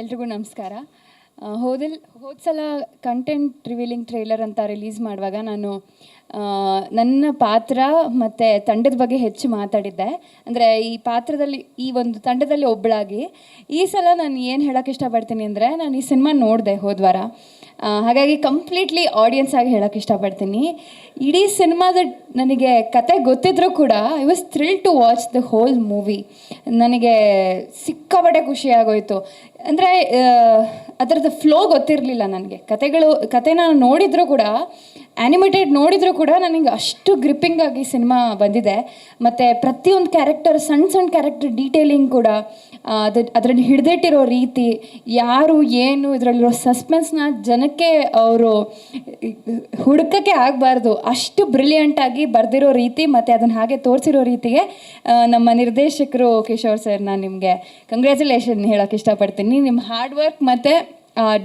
ಎಲ್ರಿಗೂ ನಮಸ್ಕಾರ. ಹೋದ ಸಲ ಕಂಟೆಂಟ್ ರಿವೀಲಿಂಗ್ ಟ್ರೈಲರ್ ಅಂತ ರಿಲೀಸ್ ಮಾಡುವಾಗ ನಾನು ನನ್ನ ಪಾತ್ರ ಮತ್ತು ತಂಡದ ಬಗ್ಗೆ ಹೆಚ್ಚು ಮಾತಾಡಿದ್ದೆ. ಅಂದರೆ ಈ ಒಂದು ತಂಡದಲ್ಲಿ ಒಬ್ಬಳಾಗಿ ಈ ಸಲ ನಾನು ಏನು ಹೇಳೋಕ್ಕೆ ಇಷ್ಟಪಡ್ತೀನಿ ಅಂದರೆ, ನಾನು ಈ ಸಿನಿಮಾ ನೋಡಿದೆ ಹೋದ ವಾರ. ಹಾಗಾಗಿ ಕಂಪ್ಲೀಟ್ಲಿ ಆಡಿಯನ್ಸ್ ಆಗಿ ಹೇಳೋಕ್ಕೆ ಇಷ್ಟಪಡ್ತೀನಿ. ಇಡೀ ಸಿನಿಮಾದ ನನಗೆ ಕತೆ ಗೊತ್ತಿದ್ರೂ ಕೂಡ I was thrill to watch the whole movie. ನನಗೆ ಸಿಕ್ಕಾಪಟ್ಟೆ ಖುಷಿಯಾಗೋಯಿತು. ಅಂದರೆ ಅದರದ್ದು ಫ್ಲೋ ಗೊತ್ತಿರಲಿಲ್ಲ ನನಗೆ. ಕತೆನ ನೋಡಿದರೂ ಕೂಡ, ಆ್ಯನಿಮೇಟೆಡ್ ನೋಡಿದರೂ ಕೂಡ ನನಗೆ ಅಷ್ಟು ಗ್ರಿಪ್ಪಿಂಗ್ ಆಗಿ ಸಿನಿಮಾ ಬಂದಿದೆ. ಮತ್ತು ಪ್ರತಿಯೊಂದು ಕ್ಯಾರೆಕ್ಟರ್, ಸಣ್ಣ ಕ್ಯಾರೆಕ್ಟರ್ ಡೀಟೇಲಿಂಗ್ ಕೂಡ, ಅದರಲ್ಲಿ ಹಿಡಿದಿಟ್ಟಿರೋ ರೀತಿ, ಯಾರು ಏನು ಇದರಲ್ಲಿರೋ ಸಸ್ಪೆನ್ಸ್ನ ಜನಕ್ಕೆ ಅವರು ಹುಡುಕಕ್ಕೆ ಆಗಬಾರ್ದು ಅಷ್ಟು ಬ್ರಿಲಿಯಂಟಾಗಿ ಬರೆದಿರೋ ರೀತಿ ಮತ್ತು ಅದನ್ನು ಹಾಗೆ ತೋರಿಸಿರೋ ರೀತಿಗೆ ನಮ್ಮ ನಿರ್ದೇಶಕರು ಕಿಶೋರ್ ಸರ್, ನಾನು ನಿಮಗೆ ಕಂಗ್ರ್ಯಾಚುಲೇಷನ್ ಹೇಳೋಕ್ಕೆ ಇಷ್ಟಪಡ್ತೀನಿ. ನಿಮ್ಮ ಹಾರ್ಡ್ ವರ್ಕ್ ಮತ್ತು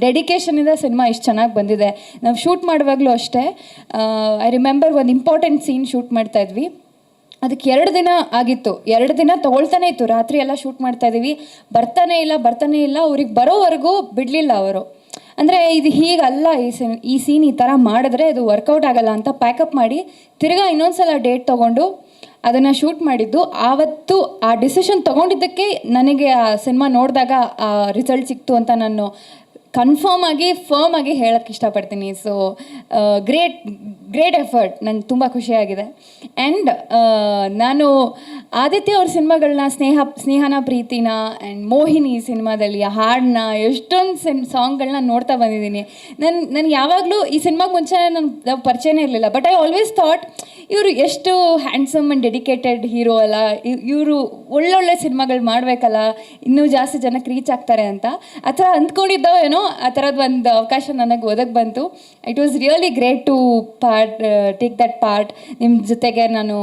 ಡೆಡಿಕೇಶನಿಂದ ಸಿನಿಮಾ ಇಷ್ಟು ಚೆನ್ನಾಗಿ ಬಂದಿದೆ. ನಾವು ಶೂಟ್ ಮಾಡುವಾಗಲೂ ಅಷ್ಟೇ, ಐ ರಿಮೆಂಬರ್ ಒಂದು ಇಂಪಾರ್ಟೆಂಟ್ ಸೀನ್ ಶೂಟ್ ಮಾಡ್ತಾಯಿದ್ವಿ. ಅದಕ್ಕೆ 2 ದಿನ ಆಗಿತ್ತು. 2 ದಿನ ತೊಗೊಳ್ತಾನೆ ಇತ್ತು. ರಾತ್ರಿ ಎಲ್ಲ ಶೂಟ್ ಮಾಡ್ತಾಯಿದ್ದೀವಿ. ಬರ್ತಾನೆ ಇಲ್ಲ. ಅವ್ರಿಗೆ ಬರೋವರೆಗೂ ಬಿಡಲಿಲ್ಲ ಅವರು. ಅಂದರೆ ಇದು ಹೀಗಲ್ಲ, ಈ ಸೀನ್ ಈ ಥರ ಮಾಡಿದ್ರೆ ಇದು ವರ್ಕೌಟ್ ಆಗಲ್ಲ ಅಂತ ಪ್ಯಾಕಪ್ ಮಾಡಿ ತಿರ್ಗಾ ಇನ್ನೊಂದು ಸಲ ಡೇಟ್ ತೊಗೊಂಡು ಅದನ್ನು ಶೂಟ್ ಮಾಡಿದ್ದು. ಆವತ್ತು ಆ ಡಿಸಿಷನ್ ತೊಗೊಂಡಿದ್ದಕ್ಕೆ ನನಗೆ ಆ ಸಿನಿಮಾ ನೋಡಿದಾಗ ಆ ರಿಸಲ್ಟ್ ಸಿಕ್ತು ಅಂತ ನಾನು ಫರ್ಮ್ ಆಗಿ ಹೇಳೋಕ್ಕೆ ಇಷ್ಟಪಡ್ತೀನಿ. So great effort. ನಂಗೆ ತುಂಬ ಖುಷಿಯಾಗಿದೆ. ಆ್ಯಂಡ್ ನಾನು ಆದಿತ್ಯ ಅವ್ರ ಸಿನಿಮಾಗಳನ್ನ, ಸ್ನೇಹನ ಪ್ರೀತಿನ ಆ್ಯಂಡ್ ಮೋಹಿನಿ ಸಿನಿಮಾದಲ್ಲಿ ಆ ಹಾಡನ್ನ, ಎಷ್ಟೊಂದು ಸಾಂಗ್ಗಳನ್ನ ನೋಡ್ತಾ ಬಂದಿದ್ದೀನಿ. ನನಗೆ ಯಾವಾಗಲೂ ಈ ಸಿನಿಮಾಗೆ ಮುಂಚೆ ನಾವು ಪರಿಚಯನೇ ಇರಲಿಲ್ಲ. ಬಟ್ ಐ ಆಲ್ವೇಸ್ ಥಾಟ್ ಇವರು ಎಷ್ಟು ಹ್ಯಾಂಡ್ಸಮ್ ಆ್ಯಂಡ್ ಡೆಡಿಕೇಟೆಡ್ ಹೀರೋ ಅಲ್ಲ, ಇವರು ಒಳ್ಳೊಳ್ಳೆ ಸಿನಿಮಾಗಳು ಮಾಡಬೇಕಲ್ಲ, ಇನ್ನೂ ಜಾಸ್ತಿ ಜನಕ್ಕೆ ರೀಚ್ ಆಗ್ತಾರೆ ಅಂತ ಆ ಥರ ಅಂದ್ಕೊಂಡಿದ್ದೋ ಏನೋ, ಆ ಥರದ್ದು ಒಂದು ಅವಕಾಶ ನನಗೆ ಒದಗಿ ಬಂತು. It was really great to take that part. ನಿಮ್ಮ ಜೊತೆಗೆ ನಾನು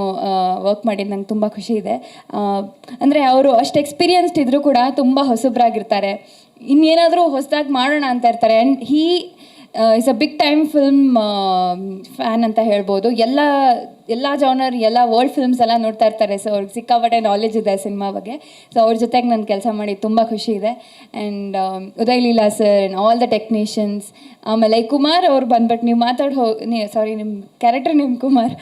ವರ್ಕ್ ಮಾಡಿದ್ದು ನಂಗೆ ತುಂಬ ಖುಷಿ ಇದೆ. ಅಂದರೆ ಅವರು ಅಷ್ಟು ಎಕ್ಸ್ಪೀರಿಯನ್ಸ್ಡ್ ಇದ್ದರೂ ಕೂಡ ತುಂಬ ಹೊಸಬ್ರಾಗಿರ್ತಾರೆ. ಇನ್ನೇನಾದರೂ ಹೊಸದಾಗಿ ಮಾಡೋಣ ಅಂತ ಇರ್ತಾರೆ. And is a big time film fan ಅಂತ ಹೇಳ್ಬೋದು. ಎಲ್ಲ ಜಾನರ್, ಎಲ್ಲ ವರ್ಲ್ಡ್ ಫಿಲ್ಮ್ಸ್ ಎಲ್ಲ ನೋಡ್ತಾ ಇರ್ತಾರೆ. ಸೊ ಅವ್ರಿಗೆ ಸಿಕ್ಕಾಪಟ್ಟೆ ನಾಲೆಜ್ ಇದೆ ಸಿನಿಮಾ ಬಗ್ಗೆ. ಸೊ ಅವ್ರ ಜೊತೆಗೆ ನಾನು ಕೆಲಸ ಮಾಡಿ ತುಂಬ ಖುಷಿ ಇದೆ. And Uday Leela sir and all the technicians. ಆಮೇಲೆ ಕುಮಾರ್ ಅವ್ರು ಬಂದ್ಬಿಟ್ಟು, ನೀವು ಸಾರಿ, ನಿಮ್ಮ ಕ್ಯಾರೆಕ್ಟರ್ ನಿಮ್ಮ ಕುಮಾರ್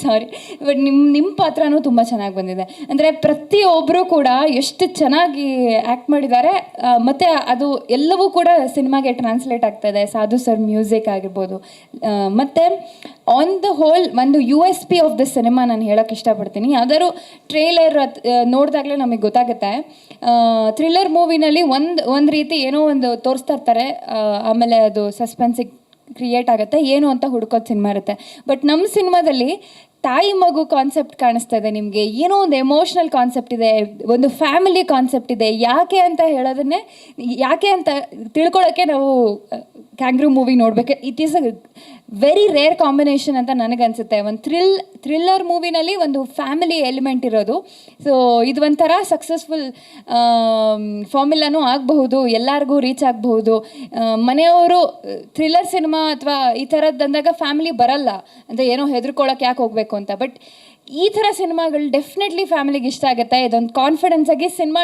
ಸಾರಿ, ಬಟ್ ನಿಮ್ಮ ಪಾತ್ರನೂ ತುಂಬ ಚೆನ್ನಾಗಿ ಬಂದಿದೆ. ಅಂದರೆ ಪ್ರತಿಯೊಬ್ಬರು ಕೂಡ ಎಷ್ಟು ಚೆನ್ನಾಗಿ ಆ್ಯಕ್ಟ್ ಮಾಡಿದ್ದಾರೆ. ಮತ್ತು ಅದು ಎಲ್ಲವೂ ಕೂಡ ಸಿನಿಮಾಗೆ ಟ್ರಾನ್ಸ್ಲೇಟ್ ಆಗ್ತಾಯಿದೆ. ಸಾಧು ಸರ್ ಮ್ಯೂಸಿಕ್ ಆಗಿರ್ಬೋದು. ಮತ್ತು ಆನ್ ದ ಹೋಲ್ ಒಂದು USP ಆಫ್ ದ ಸಿನಿಮಾ ನಾನು ಹೇಳೋಕ್ಕೆ ಇಷ್ಟಪಡ್ತೀನಿ. ಯಾವ್ದಾದ್ರು ಟ್ರೇಲರ್ ನೋಡಿದಾಗಲೇ ನಮಗೆ ಗೊತ್ತಾಗುತ್ತೆ. ಥ್ರಿಲ್ಲರ್ ಮೂವಿನಲ್ಲಿ ಒಂದು ರೀತಿ ಏನೋ ಒಂದು ತೋರಿಸ್ತಾ ಇರ್ತಾರೆ, ಆಮೇಲೆ ಅದು ಸಸ್ಪೆನ್ಸಿಗೆ ಕ್ರಿಯೇಟ್ ಆಗುತ್ತೆ, ಏನು ಅಂತ ಹುಡ್ಕೋದು ಸಿನಿಮಾ ಇರುತ್ತೆ. ಬಟ್ ನಮ್ಮ ಸಿನಿಮಾದಲ್ಲಿ ತಾಯಿ ಮಗು ಕಾನ್ಸೆಪ್ಟ್ ಕಾಣಿಸ್ತಾ ಇದೆ ನಿಮಗೆ. ಏನೋ ಒಂದು ಎಮೋಷ್ನಲ್ ಕಾನ್ಸೆಪ್ಟ್ ಇದೆ, ಒಂದು ಫ್ಯಾಮಿಲಿ ಕಾನ್ಸೆಪ್ಟ್ ಇದೆ. ಯಾಕೆ ಅಂತ ತಿಳ್ಕೊಳ್ಳೋಕ್ಕೆ ನಾವು ಕ್ಯಾಂಗ್ರೂ ಮೂವಿ ನೋಡಬೇಕು. It is a very rare combination ಅಂತ ನನಗನ್ಸುತ್ತೆ. ಒಂದು ಥ್ರಿಲ್ಲರ್ ಮೂವಿನಲ್ಲಿ ಒಂದು ಫ್ಯಾಮಿಲಿ ಎಲಿಮೆಂಟ್ ಇರೋದು. ಸೊ ಇದು ಒಂಥರ ಸಕ್ಸಸ್ಫುಲ್ ಫಾರ್ಮುಲಾನೂ ಆಗಬಹುದು, ಎಲ್ಲರಿಗೂ ರೀಚ್ ಆಗಬಹುದು. ಮನೆಯವರು ಥ್ರಿಲ್ಲರ್ ಸಿನಿಮಾ ಅಥವಾ ಈ ಥರದ್ದು ಅಂದಾಗ ಫ್ಯಾಮಿಲಿ ಬರಲ್ಲ ಅಂತ, ಏನೋ ಹೆದರ್ಕೊಳ್ಳೋಕೆ ಯಾಕೆ ಹೋಗಬೇಕು ಅಂತ. ಬಟ್ ಈ ಥರ ಸಿನಿಮಾಗಳು ಡೆಫಿನೆಟ್ಲಿ ಫ್ಯಾಮಿಲಿಗೆ ಇಷ್ಟ ಆಗುತ್ತೆ. ಇದೊಂದು ಕಾನ್ಫಿಡೆನ್ಸ್ ಆಗಿ ಸಿನಿಮಾ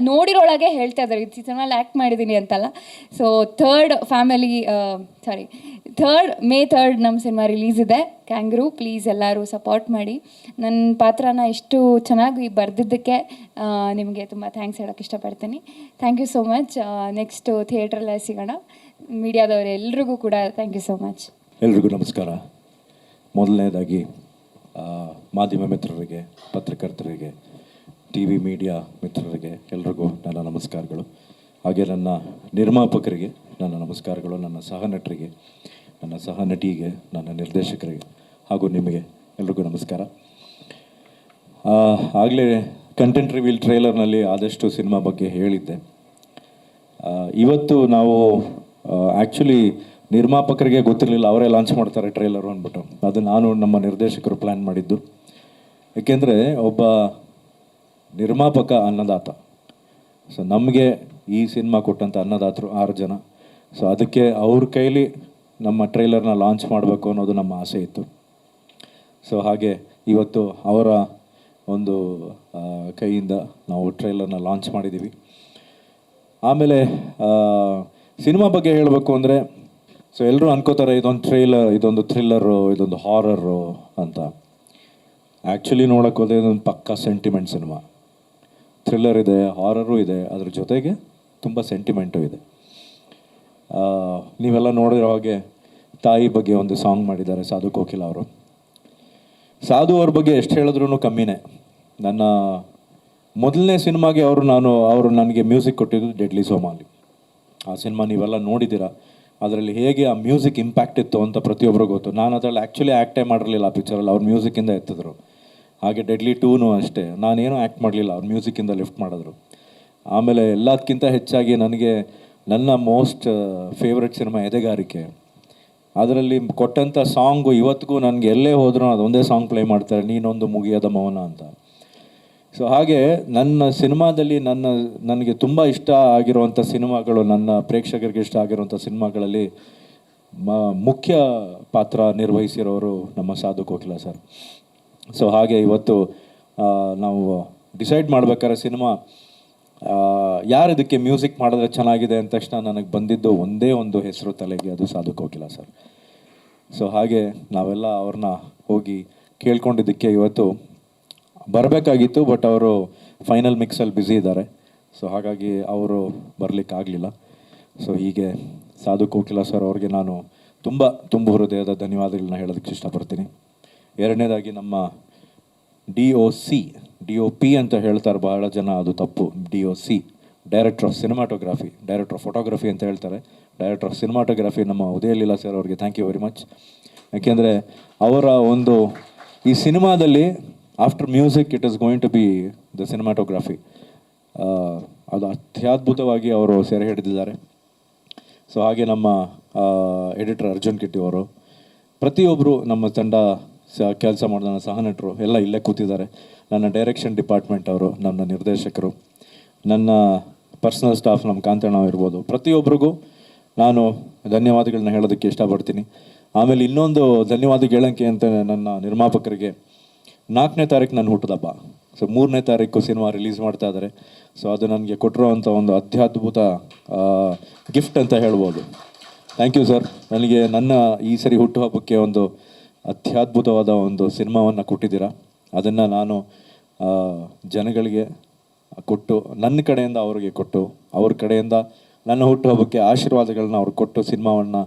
ನೋಡಿರೋಳಗೆ ಹೇಳ್ತಾ ಇದ್ದಾರೆ, ಈ ಸಿನಿಮಾಲಿ ಆ್ಯಕ್ಟ್ ಮಾಡಿದ್ದೀನಿ ಅಂತಲ್ಲ. ಸೊ May 3rd ನಮ್ಮ ಸಿನಿಮಾ ರಿಲೀಸ್ ಇದೆ, ಕ್ಯಾಂಗ್ರೂ. ಪ್ಲೀಸ್ ಎಲ್ಲರೂ ಸಪೋರ್ಟ್ ಮಾಡಿ. ನನ್ನ ಪಾತ್ರನ ಇಷ್ಟು ಚೆನ್ನಾಗಿ ಬರೆದಿದ್ದಕ್ಕೆ ನಿಮಗೆ ತುಂಬ ಥ್ಯಾಂಕ್ಸ್ ಹೇಳೋಕ್ಕೆ ಇಷ್ಟಪಡ್ತೀನಿ. Thank you so much. Next ಥಿಯೇಟ್ರಲ್ಲೇ ಸಿಗೋಣ. ಮೀಡಿಯಾದವರು ಎಲ್ರಿಗೂ ಕೂಡ ಥ್ಯಾಂಕ್ ಯು ಸೋ ಮಚ್. ಎಲ್ರಿಗೂ ನಮಸ್ಕಾರ. ಮೊದಲನೇದಾಗಿ ಮಾಧ್ಯಮ ಮಿತ್ರರಿಗೆ, ಪತ್ರಕರ್ತರಿಗೆ, TV ಮೀಡಿಯಾ ಮಿತ್ರರಿಗೆ ಎಲ್ರಿಗೂ ನನ್ನ ನಮಸ್ಕಾರಗಳು. ಹಾಗೆ ನನ್ನ ನಿರ್ಮಾಪಕರಿಗೆ ನನ್ನ ನಮಸ್ಕಾರಗಳು, ನನ್ನ ಸಹನಟರಿಗೆ, ನನ್ನ ಸಹನಟಿಗೆ, ನನ್ನ ನಿರ್ದೇಶಕರಿಗೆ ಹಾಗೂ ನಿಮಗೆ ಎಲ್ರಿಗೂ ನಮಸ್ಕಾರ. ಆಗಲೇ ಕಂಟೆಂಟ್ ರಿವೀಲ್ ಟ್ರೈಲರ್ನಲ್ಲಿ ಆದಷ್ಟು ಸಿನಿಮಾ ಬಗ್ಗೆ ಹೇಳಿದ್ದೆ. ಇವತ್ತು ನಾವು ಆ್ಯಕ್ಚುಲಿ ನಿರ್ಮಾಪಕರಿಗೆ ಗೊತ್ತಿರಲಿಲ್ಲ, ಅವರೇ ಲಾಂಚ್ ಮಾಡ್ತಾರೆ ಟ್ರೈಲರು ಅಂದ್ಬಿಟ್ಟು. ಅದು ನಾನು ನಮ್ಮ ನಿರ್ದೇಶಕರು ಪ್ಲ್ಯಾನ್ ಮಾಡಿದ್ದು. ಏಕೆಂದರೆ ಒಬ್ಬ ನಿರ್ಮಾಪಕ ಅನ್ನದಾತ. ಸೊ ನಮಗೆ ಈ ಸಿನಿಮಾ ಕೊಟ್ಟಂಥ ಅನ್ನದಾತರು 6 ಜನ. ಸೊ ಅದಕ್ಕೆ ಅವ್ರ ಕೈಲಿ ನಮ್ಮ ಟ್ರೈಲರ್ನ ಲಾಂಚ್ ಮಾಡಬೇಕು ಅನ್ನೋದು ನಮ್ಮ ಆಸೆ ಇತ್ತು. ಸೊ ಹಾಗೆ ಇವತ್ತು ಅವರ ಒಂದು ಕೈಯಿಂದ ನಾವು ಟ್ರೈಲರ್ನ ಲಾಂಚ್ ಮಾಡಿದ್ದೀವಿ. ಆಮೇಲೆ ಸಿನಿಮಾ ಬಗ್ಗೆ ಹೇಳಬೇಕು ಅಂದರೆ, ಸೊ ಎಲ್ಲರೂ ಅನ್ಕೋತಾರೆ ಇದೊಂದು ಥ್ರಿಲ್ಲರು, ಇದೊಂದು ಹಾರರು ಅಂತ. ಆ್ಯಕ್ಚುಲಿ ನೋಡೋಕೆ ಹೋದರೆ ಇದೊಂದು ಪಕ್ಕಾ ಸೆಂಟಿಮೆಂಟ್ ಸಿನಿಮಾ. ಥ್ರಿಲ್ಲರ್ ಇದೆ, ಹಾರರು ಇದೆ, ಅದ್ರ ಜೊತೆಗೆ ತುಂಬ ಸೆಂಟಿಮೆಂಟು ಇದೆ. ನೀವೆಲ್ಲ ನೋಡಿರೋ ಹಾಗೆ ತಾಯಿ ಬಗ್ಗೆ ಒಂದು ಸಾಂಗ್ ಮಾಡಿದ್ದಾರೆ ಸಾಧು ಕೋಕಿಲ ಅವರು. ಸಾಧು ಅವ್ರ ಬಗ್ಗೆ ಎಷ್ಟು ಹೇಳಿದ್ರೂ ಕಮ್ಮಿನೇ. ನನ್ನ ಮೊದಲನೇ ಸಿನಿಮಾಗೆ ಅವರು ನನಗೆ ಮ್ಯೂಸಿಕ್ ಕೊಟ್ಟಿದ್ದು ಡೆಡ್ಲಿ ಸೋಮಾಲಿ. ಆ ಸಿನಿಮಾ ನೀವೆಲ್ಲ ನೋಡಿದ್ದೀರಾ. ಅದರಲ್ಲಿ ಹೇಗೆ ಆ ಮ್ಯೂಸಿಕ್ ಇಂಪ್ಯಾಕ್ಟ್ ಇತ್ತು ಅಂತ ಪ್ರತಿಯೊಬ್ಬರಿಗೂ ಗೊತ್ತು. ನಾನು ಅದರಲ್ಲಿ ಆ್ಯಕ್ಚುಲಿ ಆ್ಯಕ್ಟೇ ಮಾಡಿರಲಿಲ್ಲ ಆ ಪಿಕ್ಚರಲ್ಲಿ, ಅವ್ರ ಮ್ಯೂಸಿಕ್ಕಿಂದ ಎತ್ತಿದ್ರು. ಹಾಗೆ ಡೆಡ್ಲಿ 2ನೂ ಅಷ್ಟೇ, ನಾನೇನೂ ಆ್ಯಕ್ಟ್ ಮಾಡಲಿಲ್ಲ, ಅವ್ರ ಮ್ಯೂಸಿಕ್ಕಿಂದ ಲಿಫ್ಟ್ ಮಾಡಿದ್ರು. ಆಮೇಲೆ ಎಲ್ಲದಕ್ಕಿಂತ ಹೆಚ್ಚಾಗಿ ನನಗೆ ನನ್ನ ಮೋಸ್ಟ್ ಫೇವ್ರೆಟ್ ಸಿನಿಮಾ ಎದೆಗಾರಿಕೆ. ಅದರಲ್ಲಿ ಕೊಟ್ಟಂಥ ಸಾಂಗು ಇವತ್ತಿಗೂ ನನಗೆ ಎಲ್ಲೇ ಹೋದರೂ ಅದೊಂದೇ ಸಾಂಗ್ ಪ್ಲೇ ಮಾಡ್ತಾರೆ, ನೀನೊಂದು ಮುಗಿಯದ ಮೌನ ಅಂತ. ಸೊ ಹಾಗೆ ನನ್ನ ಸಿನಿಮಾದಲ್ಲಿ ನನಗೆ ತುಂಬ ಇಷ್ಟ ಆಗಿರುವಂಥ ಸಿನಿಮಾಗಳು, ನನ್ನ ಪ್ರೇಕ್ಷಕರಿಗೆ ಇಷ್ಟ ಆಗಿರುವಂಥ ಸಿನಿಮಾಗಳಲ್ಲಿ ಮುಖ್ಯ ಪಾತ್ರ ನಿರ್ವಹಿಸಿರೋರು ನಮ್ಮ ಸಾಧು ಕೋಕಿಲ ಸರ್. ಸೊ ಹಾಗೆ ಇವತ್ತು ನಾವು ಡಿಸೈಡ್ ಮಾಡ್ಬೇಕಾದ್ರೆ ಸಿನಿಮಾ ಯಾರು ಇದಕ್ಕೆ ಮ್ಯೂಸಿಕ್ ಮಾಡಿದ್ರೆ ಚೆನ್ನಾಗಿದೆ ಅಂದ ತಕ್ಷಣ ನನಗೆ ಬಂದಿದ್ದು ಒಂದೇ ಒಂದು ಹೆಸರು ತಲೆಗೆ, ಅದು ಸಾಧು ಕೋಕಿಲ ಸರ್. ಸೊ ಹಾಗೆ ನಾವೆಲ್ಲ ಅವ್ರನ್ನ ಹೋಗಿ ಕೇಳ್ಕೊಂಡಿದ್ದಕ್ಕೆ ಇವತ್ತು ಬರಬೇಕಾಗಿತ್ತು, ಬಟ್ ಅವರು ಫೈನಲ್ ಮಿಕ್ಸಲ್ಲಿ ಬ್ಯುಸಿ ಇದ್ದಾರೆ. ಸೊ ಹಾಗಾಗಿ ಅವರು ಬರಲಿಕ್ಕಾಗಲಿಲ್ಲ. ಸೊ ಹೀಗೆ ಸಾಧು ಕೋಕಿಲ ಸರ್ ಅವ್ರಿಗೆ ನಾನು ತುಂಬ ಹೃದಯದ ಧನ್ಯವಾದಗಳನ್ನ ಹೇಳೋದಕ್ಕೆ ಇಷ್ಟಪಡ್ತೀನಿ. ಎರಡನೇದಾಗಿ ನಮ್ಮ DOP ಅಂತ ಹೇಳ್ತಾರೆ ಬಹಳ ಜನ, ಅದು ತಪ್ಪು. DOC, director of cinematography, director of photography ಅಂತ ಹೇಳ್ತಾರೆ. ಡೈರೆಕ್ಟರ್ ಆಫ್ ಸಿನಿಮಾಟೋಗ್ರಫಿ ನಮ್ಮ ಉದಯ ಲೀಲಾ ಸರ್ ಅವ್ರಿಗೆ ಥ್ಯಾಂಕ್ ಯು ವೆರಿ ಮಚ್. ಯಾಕೆಂದರೆ ಅವರ ಒಂದು ಈ ಸಿನಿಮಾದಲ್ಲಿ after music it is going to be the cinematography. ಅದು ಅತ್ಯದ್ಭುತವಾಗಿ ಅವರು ಸೆರೆ ಹಿಡಿದಿದ್ದಾರೆ. ಸೊ ಹಾಗೆ ನಮ್ಮ ಎಡಿಟರ್ ಅರ್ಜುನ್ ಕಿಟ್ಟಿ ಅವರು, ಪ್ರತಿಯೊಬ್ಬರು ನಮ್ಮ ತಂಡ ಕೆಲಸ ಮಾಡಿದ ನನ್ನ ಸಹನಟರು ಎಲ್ಲ ಇಲ್ಲೇ ಕೂತಿದ್ದಾರೆ. ನನ್ನ ಡೈರೆಕ್ಷನ್ ಡಿಪಾರ್ಟ್ಮೆಂಟ್ ಅವರು, ನನ್ನ ನಿರ್ದೇಶಕರು, ನನ್ನ ಪರ್ಸನಲ್ ಸ್ಟಾಫ್, ನಮ್ಮ ಕಾಂತಣ್ಣ ಇರ್ಬೋದು, ಪ್ರತಿಯೊಬ್ಬರಿಗೂ ನಾನು ಧನ್ಯವಾದಗಳನ್ನ ಹೇಳೋದಕ್ಕೆ ಇಷ್ಟಪಡ್ತೀನಿ. ಆಮೇಲೆ ಇನ್ನೊಂದು ಧನ್ಯವಾದ ಹೇಳೋಕ್ಕೆ ಅಂತ ನನ್ನ ನಿರ್ಮಾಪಕರಿಗೆ, 4ನೇ ತಾರೀಕು ನನ್ನ ಹುಟ್ಟದಬ್ಬ. ಸೊ 3ನೇ ತಾರೀಕು ಸಿನಿಮಾ ರಿಲೀಸ್ ಮಾಡ್ತಾ ಇದ್ದಾರೆ. ಸೊ ಅದು ನನಗೆ ಕೊಟ್ಟಿರೋವಂಥ ಒಂದು ಅತ್ಯದ್ಭುತ ಗಿಫ್ಟ್ ಅಂತ ಹೇಳ್ಬೋದು. Thank you sir. ನನಗೆ ನನ್ನ ಈ ಸರಿ ಹುಟ್ಟುಹಬ್ಬಕ್ಕೆ ಒಂದು ಅತ್ಯದ್ಭುತವಾದ ಒಂದು ಸಿನಿಮಾವನ್ನು ಕೊಟ್ಟಿದ್ದೀರಾ. ಅದನ್ನು ನಾನು ಜನಗಳಿಗೆ ಕೊಟ್ಟು, ನನ್ನ ಕಡೆಯಿಂದ ಅವರಿಗೆ ಕೊಟ್ಟು, ಅವ್ರ ಕಡೆಯಿಂದ ನನ್ನ ಹುಟ್ಟುಹಬ್ಬಕ್ಕೆ ಆಶೀರ್ವಾದಗಳನ್ನ ಅವ್ರು ಕೊಟ್ಟು, ಸಿನಿಮಾವನ್ನು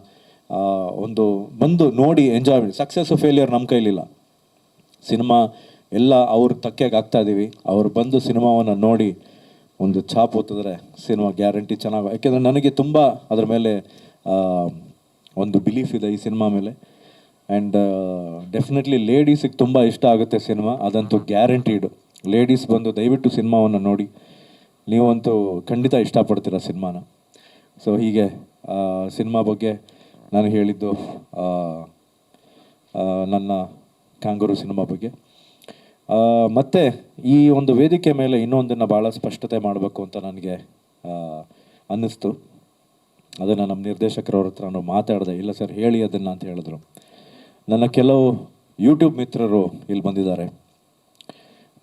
ಬಂದು ನೋಡಿ ಎಂಜಾಯ್ ಮಾಡಿ. ಸಕ್ಸಸ್ಸು ಫೇಲ್ಯೂರ್ ನಮ್ಮ ಕೈಲಿಲ್ಲ. ಸಿನಿಮಾ ಎಲ್ಲ ಅವ್ರ ತಕ್ಕೆಗೆ ಆಗ್ತಾಯಿದ್ದೀವಿ. ಅವ್ರು ಬಂದು ಸಿನಿಮಾವನ್ನು ನೋಡಿ ಒಂದು ಛಾಪ್ ಓದಿದ್ರೆ ಸಿನಿಮಾ ಗ್ಯಾರಂಟಿ ಚೆನ್ನಾಗಿ. ಯಾಕೆಂದರೆ ನನಗೆ ತುಂಬ ಅದ್ರ ಮೇಲೆ ಒಂದು ಬಿಲೀಫ್ ಇದೆ ಈ ಸಿನಿಮಾ ಮೇಲೆ. ಆ್ಯಂಡ್ ಡೆಫಿನೆಟ್ಲಿ ಲೇಡೀಸಿಗೆ ತುಂಬ ಇಷ್ಟ ಆಗುತ್ತೆ ಸಿನಿಮಾ, ಅದಂತೂ ಗ್ಯಾರಂಟಿಡು. ಲೇಡೀಸ್ ಬಂದು ದಯವಿಟ್ಟು ಸಿನಿಮಾವನ್ನು ನೋಡಿ, ನೀವಂತೂ ಖಂಡಿತ ಇಷ್ಟಪಡ್ತೀರ ಸಿನಿಮಾನ. ಸೊ ಹೀಗೆ ಸಿನಿಮಾ ಬಗ್ಗೆ ನಾನು ಹೇಳಿದ್ದು ನನ್ನ ಕ್ಯಾಂಗರು ಸಿನಿಮಾ ಬಗ್ಗೆ. ಮತ್ತು ಈ ಒಂದು ವೇದಿಕೆ ಮೇಲೆ ಇನ್ನೊಂದನ್ನು ಭಾಳ ಸ್ಪಷ್ಟತೆ ಮಾಡಬೇಕು ಅಂತ ನನಗೆ ಅನ್ನಿಸ್ತು. ಅದನ್ನು ನಮ್ಮ ನಿರ್ದೇಶಕರವ್ರ ಹತ್ರ ನಾನು ಮಾತಾಡಿದೆ. ಇಲ್ಲ ಸರ್ ಹೇಳಿ ಅದನ್ನು ಅಂತ ಹೇಳಿದ್ರು. ನನ್ನ ಕೆಲವು ಯೂಟ್ಯೂಬ್ ಮಿತ್ರರು ಇಲ್ಲಿ ಬಂದಿದ್ದಾರೆ.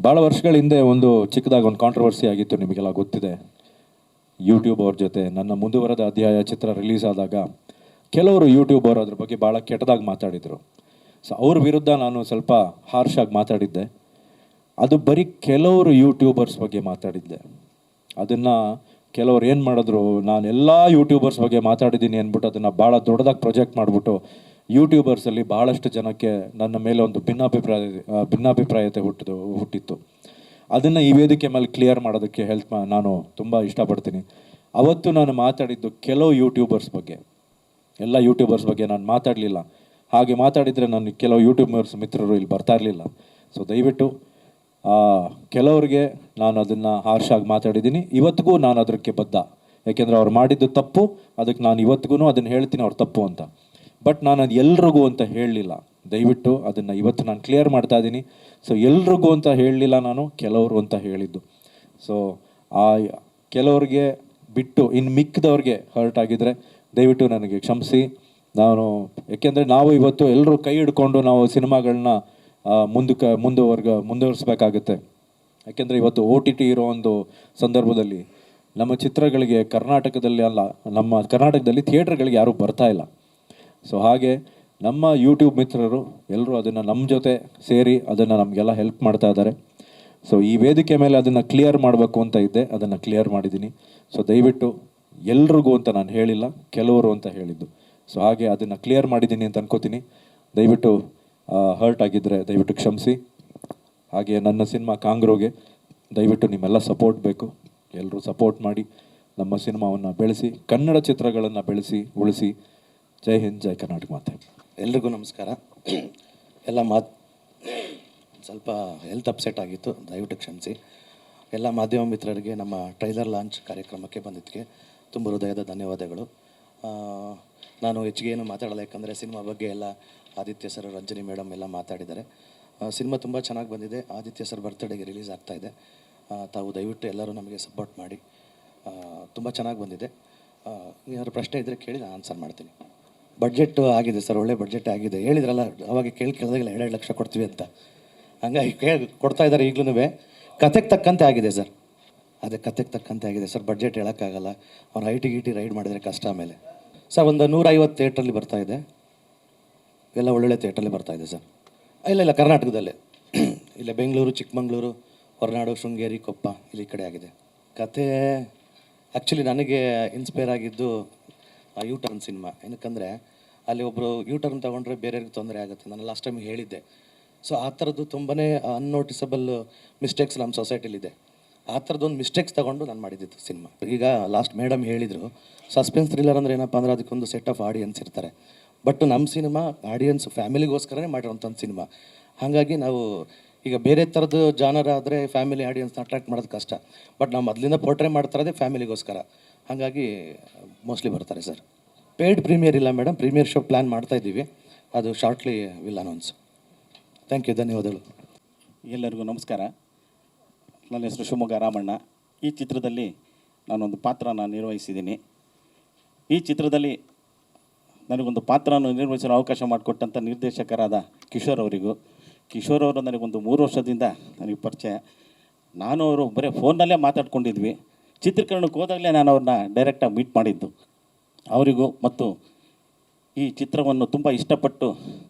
ಭಾಳ ವರ್ಷಗಳ ಹಿಂದೆ ಒಂದು ಚಿಕ್ಕದಾಗಿ ಒಂದು ಕಾಂಟ್ರವರ್ಸಿ ಆಗಿತ್ತು, ನಿಮಗೆಲ್ಲ ಗೊತ್ತಿದೆ. ಯೂಟ್ಯೂಬ್ ಅವ್ರ ಜೊತೆ ನನ್ನ ಮುಂದುವರೆದ ಅಧ್ಯಾಯ ಚಿತ್ರ ರಿಲೀಸ್ ಆದಾಗ ಕೆಲವರು ಯೂಟ್ಯೂಬ್ ಅವರು ಅದ್ರ ಬಗ್ಗೆ ಭಾಳ ಕೆಟ್ಟದಾಗಿ ಮಾತಾಡಿದರು. ಸೊ ಅವ್ರ ವಿರುದ್ಧ ನಾನು ಸ್ವಲ್ಪ ಹಾರ್ಷಾಗಿ ಮಾತಾಡಿದ್ದೆ. ಅದು ಬರೀ ಕೆಲವರು ಯೂಟ್ಯೂಬರ್ಸ್ ಬಗ್ಗೆ ಮಾತಾಡಿದ್ದೆ. ಅದನ್ನು ಕೆಲವ್ರು ಏನು ಮಾಡಿದ್ರು, ನಾನು ಎಲ್ಲ ಯೂಟ್ಯೂಬರ್ಸ್ ಬಗ್ಗೆ ಮಾತಾಡಿದ್ದೀನಿ ಅಂದ್ಬಿಟ್ಟು ಅದನ್ನು ಭಾಳ ದೊಡ್ಡದಾಗಿ ಪ್ರೊಜೆಕ್ಟ್ ಮಾಡಿಬಿಟ್ಟು ಯೂಟ್ಯೂಬರ್ಸಲ್ಲಿ ಭಾಳಷ್ಟು ಜನಕ್ಕೆ ನನ್ನ ಮೇಲೆ ಒಂದು ಭಿನ್ನಾಭಿಪ್ರಾಯತೆ ಹುಟ್ಟಿತ್ತು. ಅದನ್ನು ಈ ವೇದಿಕೆ ಮೇಲೆ ಕ್ಲಿಯರ್ ಮಾಡೋದಕ್ಕೆ ನಾನು ತುಂಬ ಇಷ್ಟಪಡ್ತೀನಿ. ಅವತ್ತು ನಾನು ಮಾತಾಡಿದ್ದು ಕೆಲವು ಯೂಟ್ಯೂಬರ್ಸ್ ಬಗ್ಗೆ, ಎಲ್ಲ ಯೂಟ್ಯೂಬರ್ಸ್ ಬಗ್ಗೆ ನಾನು ಮಾತಾಡಲಿಲ್ಲ. ಹಾಗೆ ಮಾತಾಡಿದರೆ ನಾನು ಕೆಲವು ಯೂಟ್ಯೂಬರ್ಸ್ ಮಿತ್ರರು ಇಲ್ಲಿ ಬರ್ತಾ ಇರಲಿಲ್ಲ. ಸೊ ದಯವಿಟ್ಟು ಕೆಲವ್ರಿಗೆ ನಾನು ಅದನ್ನು ಹಾರ್ಷಾಗಿ ಮಾತಾಡಿದ್ದೀನಿ. ಇವತ್ತಿಗೂ ನಾನು ಅದಕ್ಕೆ ಬದ್ಧ. ಯಾಕೆಂದರೆ ಅವ್ರು ಮಾಡಿದ್ದು ತಪ್ಪು, ಅದಕ್ಕೆ ನಾನು ಇವತ್ತಿಗೂ ಅದನ್ನು ಹೇಳ್ತೀನಿ ಅವ್ರು ತಪ್ಪು ಅಂತ. ಬಟ್ ನಾನು ಅದು ಎಲ್ರಿಗೂ ಅಂತ ಹೇಳಲಿಲ್ಲ. ದಯವಿಟ್ಟು ಅದನ್ನು ಇವತ್ತು ನಾನು ಕ್ಲಿಯರ್ ಮಾಡ್ತಾ ಇದ್ದೀನಿ. ಸೊ ಎಲ್ರಿಗೂ ಅಂತ ಹೇಳಲಿಲ್ಲ, ನಾನು ಕೆಲವರು ಅಂತ ಹೇಳಿದ್ದು. ಸೊ ಆ ಕೆಲವ್ರಿಗೆ ಬಿಟ್ಟು ಇನ್ನು ಮಿಕ್ಕಿದವ್ರಿಗೆ ಹರ್ಟ್ ಆಗಿದ್ದರೆ ದಯವಿಟ್ಟು ನನಗೆ ಕ್ಷಮಿಸಿ. ಯಾಕೆಂದರೆ ನಾವು ಇವತ್ತು ಎಲ್ಲರೂ ಕೈ ಹಿಡ್ಕೊಂಡು ನಾವು ಸಿನಿಮಾಗಳನ್ನ ಮುಂದುವರಿಸಬೇಕಾಗುತ್ತೆ. ಯಾಕೆಂದರೆ ಇವತ್ತು OTT ಇರೋ ಒಂದು ಸಂದರ್ಭದಲ್ಲಿ ನಮ್ಮ ಚಿತ್ರಗಳಿಗೆ ಕರ್ನಾಟಕದಲ್ಲಿ ಅಲ್ಲ, ನಮ್ಮ ಕರ್ನಾಟಕದಲ್ಲಿ ಥಿಯೇಟ್ರ್ಗಳಿಗೆ ಯಾರೂ ಬರ್ತಾ ಇಲ್ಲ. ಸೊ ಹಾಗೆ ನಮ್ಮ ಯೂಟ್ಯೂಬ್ ಮಿತ್ರರು ಎಲ್ಲರೂ ಅದನ್ನು ನಮ್ಮ ಜೊತೆ ಸೇರಿ ಅದನ್ನು ನಮಗೆಲ್ಲ ಹೆಲ್ಪ್ ಮಾಡ್ತಾ ಇದ್ದಾರೆ. ಸೊ ಈ ವೇದಿಕೆ ಮೇಲೆ ಅದನ್ನು ಕ್ಲಿಯರ್ ಮಾಡಬೇಕು ಅಂತ ಇದ್ದೆ, ಅದನ್ನು ಕ್ಲಿಯರ್ ಮಾಡಿದ್ದೀನಿ. ಸೊ ದಯವಿಟ್ಟು ಎಲ್ರಿಗೂ ಅಂತ ನಾನು ಹೇಳಿಲ್ಲ, ಕೆಲವರು ಅಂತ ಹೇಳಿದ್ದು. ಸೊ ಹಾಗೆ ಅದನ್ನು ಕ್ಲಿಯರ್ ಮಾಡಿದ್ದೀನಿ ಅಂತ ಅನ್ಕೋತೀನಿ. ದಯವಿಟ್ಟು ಹರ್ಟ್ ಆಗಿದ್ದರೆ ದಯವಿಟ್ಟು ಕ್ಷಮಿಸಿ. ಹಾಗೆ ನನ್ನ ಸಿನಿಮಾ ಕಾಂಗ್ರೋಗೆ ದಯವಿಟ್ಟು ನಿಮ್ಮೆಲ್ಲ ಸಪೋರ್ಟ್ ಬೇಕು. ಎಲ್ಲರೂ ಸಪೋರ್ಟ್ ಮಾಡಿ ನಮ್ಮ ಸಿನಿಮಾವನ್ನು ಬೆಳೆಸಿ, ಕನ್ನಡ ಚಿತ್ರಗಳನ್ನು ಬೆಳೆಸಿ ಉಳಿಸಿ. ಜೈ ಹಿಂದ್, ಜೈ ಕರ್ನಾಟಕ ಮಾತೆ. ಎಲ್ರಿಗೂ ನಮಸ್ಕಾರ. ಎಲ್ಲ ಸ್ವಲ್ಪ ಹೆಲ್ತ್ ಅಪ್ಸೆಟ್ ಆಗಿತ್ತು, ದಯವಿಟ್ಟು ಕ್ಷಮಿಸಿ. ಎಲ್ಲ ಮಾಧ್ಯಮ ಮಿತ್ರರಿಗೆ ನಮ್ಮ ಟ್ರೈಲರ್ ಲಾಂಚ್ ಕಾರ್ಯಕ್ರಮಕ್ಕೆ ಬಂದಿದ್ದಕ್ಕೆ ತುಂಬ ಹೃದಯದ ಧನ್ಯವಾದಗಳು. ನಾನು ಹೆಚ್ಚಿಗೆ ಏನು ಮಾತಾಡಲ್ಲ, ಯಾಕಂದರೆ ಸಿನಿಮಾ ಬಗ್ಗೆ ಎಲ್ಲ ಆದಿತ್ಯ ಸರ್, ರಂಜನಿ ಮೇಡಮ್ ಎಲ್ಲ ಮಾತಾಡಿದ್ದಾರೆ. ಸಿನಿಮಾ ತುಂಬ ಚೆನ್ನಾಗಿ ಬಂದಿದೆ. ಆದಿತ್ಯ ಸರ್ ಬರ್ತ್ಡೇಗೆ ರಿಲೀಸ್ ಆಗ್ತಾಯಿದೆ. ತಾವು ದಯವಿಟ್ಟು ಎಲ್ಲರೂ ನಮಗೆ ಸಪೋರ್ಟ್ ಮಾಡಿ. ತುಂಬ ಚೆನ್ನಾಗಿ ಬಂದಿದೆ. ಏನಾದ್ರು ಪ್ರಶ್ನೆ ಇದ್ದರೆ ಕೇಳಿ, ನಾನು ಆನ್ಸರ್ ಮಾಡ್ತೀನಿ. ಬಡ್ಜೆಟ್ ಆಗಿದೆ ಸರ್, ಒಳ್ಳೆ ಬಡ್ಜೆಟ್ ಆಗಿದೆ. ಹೇಳಿದ್ರಲ್ಲ ಅವಾಗ ಕೇಳಿದಾಗೆಲ್ಲ 2 ಲಕ್ಷ ಕೊಡ್ತೀವಿ ಅಂತ, ಹಂಗಾಗಿ ಕೊಡ್ತಾ ಇದ್ದಾರೆ. ಈಗಲೂ ಕತೆಗೆ ತಕ್ಕಂತೆ ಆಗಿದೆ ಸರ್, ಅದೇ ಕತೆಗೆ ತಕ್ಕಂತೆ ಆಗಿದೆ ಸರ್. ಬಡ್ಜೆಟ್ ಹೇಳೋಕ್ಕಾಗಲ್ಲ, ಅವ್ನು ಐಟಿ ರೈಡ್ ಮಾಡಿದರೆ ಕಷ್ಟ. ಆಮೇಲೆ ಸರ್ ಒಂದು 150 ಥಿಯೇಟ್ರಲ್ಲಿ ಬರ್ತಾಯಿದೆ, ಎಲ್ಲ ಒಳ್ಳೊಳ್ಳೆ ಥಿಯೇಟ್ರಲ್ಲಿ ಬರ್ತಾಯಿದೆ ಸರ್. ಇಲ್ಲ ಕರ್ನಾಟಕದಲ್ಲೇ, ಇಲ್ಲ ಬೆಂಗಳೂರು, ಚಿಕ್ಕಮಂಗ್ಳೂರು, ಹೊರನಾಡು, ಶೃಂಗೇರಿ, ಕೊಪ್ಪ, ಇಲ್ಲಿ ಕಡೆ ಆಗಿದೆ. ಕತೆ ಆ್ಯಕ್ಚುಲಿ ನನಗೆ ಇನ್ಸ್ಪೈರ್ ಆಗಿದ್ದು ಯೂಟರ್ನ್ ಸಿನಿಮಾ. ಏನಕ್ಕಂದರೆ ಅಲ್ಲಿ ಒಬ್ಬರು ಯೂಟರ್ನ್ ತೊಗೊಂಡ್ರೆ ಬೇರೆಯವ್ರಿಗೆ ತೊಂದರೆ ಆಗುತ್ತೆ. ನಾನು ಲಾಸ್ಟ್ ಟೈಮ್ ಹೇಳಿದ್ದೆ. ಸೊ ಆ ಥರದ್ದು ತುಂಬಾ ಅನ್ನೋಟಿಸಬಲ್ ಮಿಸ್ಟೇಕ್ಸ್ ನಮ್ಮ ಸೊಸೈಟಿಲಿದೆ. ಆ ಥರದ್ದೊಂದು ಮಿಸ್ಟೇಕ್ಸ್ ತೊಗೊಂಡು ನಾನು ಮಾಡಿದ್ದಿತ್ತು ಸಿನಿಮಾ. ಈಗ ಲಾಸ್ಟ್ ಮೇಡಮ್ ಹೇಳಿದರು, ಸಸ್ಪೆನ್ಸ್ ಥ್ರಿಲ್ಲರ್ ಅಂದರೆ ಏನಪ್ಪ ಅಂದರೆ ಅದಕ್ಕೊಂದು ಸೆಟ್ ಆಫ್ ಆಡಿಯನ್ಸ್ ಇರ್ತಾರೆ. ಬಟ್ ನಮ್ಮ ಸಿನಿಮಾ ಆಡಿಯನ್ಸ್ ಫ್ಯಾಮಿಲಿಗೋಸ್ಕರನೇ ಮಾಡಿರೋಂಥ ಸಿನಿಮಾ. ಹಾಗಾಗಿ ನಾವು ಈಗ ಬೇರೆ ಥರದ್ದು ಜಾನರ್ ಆದರೆ ಫ್ಯಾಮಿಲಿ ಆಡಿಯನ್ಸ್ನ ಅಟ್ರಾಕ್ಟ್ ಮಾಡೋದು ಕಷ್ಟ. ಬಟ್ ನಾವು ಮೊದಲಿಂದ ಪೋರ್ಟ್ರೇ ಮಾಡ್ತಾರದೇ ಫ್ಯಾಮಿಲಿಗೋಸ್ಕರ, ಹಾಗಾಗಿ ಮೋಸ್ಟ್ಲಿ ಬರ್ತಾರೆ ಸರ್. ಪೇಯ್ಡ್ ಪ್ರೀಮಿಯರ್ ಇಲ್ಲ ಮೇಡಮ್, ಪ್ರೀಮಿಯರ್ ಶೋ ಪ್ಲ್ಯಾನ್ ಮಾಡ್ತಾಯಿದ್ದೀವಿ, ಅದು shortly will announce. Thank you, ಧನ್ಯವಾದಗಳು. ಎಲ್ಲರಿಗೂ ನಮಸ್ಕಾರ. ನನ್ನ ಹೆಸರು ಶಿವಮೊಗ್ಗ ರಾಮಣ್ಣ. ಈ ಚಿತ್ರದಲ್ಲಿ ನಾನೊಂದು ಪಾತ್ರನ ನಿರ್ವಹಿಸಿದ್ದೀನಿ. ಈ ಚಿತ್ರದಲ್ಲಿ ನನಗೊಂದು ಪಾತ್ರನ ನಿರ್ವಹಿಸಲು ಅವಕಾಶ ಮಾಡಿಕೊಟ್ಟಂಥ ನಿರ್ದೇಶಕರಾದ ಕಿಶೋರ್ ಅವರಿಗೂ. ಕಿಶೋರ್ ಅವರು ನನಗೊಂದು 3 ವರ್ಷದಿಂದ ನನಗೆ ಪರಿಚಯ. ನಾನು ಅವರು ಬರೀ ಫೋನ್ನಲ್ಲೇ ಮಾತಾಡ್ಕೊಂಡಿದ್ವಿ. ಚಿತ್ರೀಕರಣಕ್ಕೆ ಹೋದಾಗಲೇ ನಾನು ಅವ್ರನ್ನ ಡೈರೆಕ್ಟಾಗಿ ಮೀಟ್ ಮಾಡಿದ್ದು. ಅವರಿಗೂ ಮತ್ತು ಈ ಚಿತ್ರವನ್ನು ತುಂಬ ಇಷ್ಟಪಟ್ಟು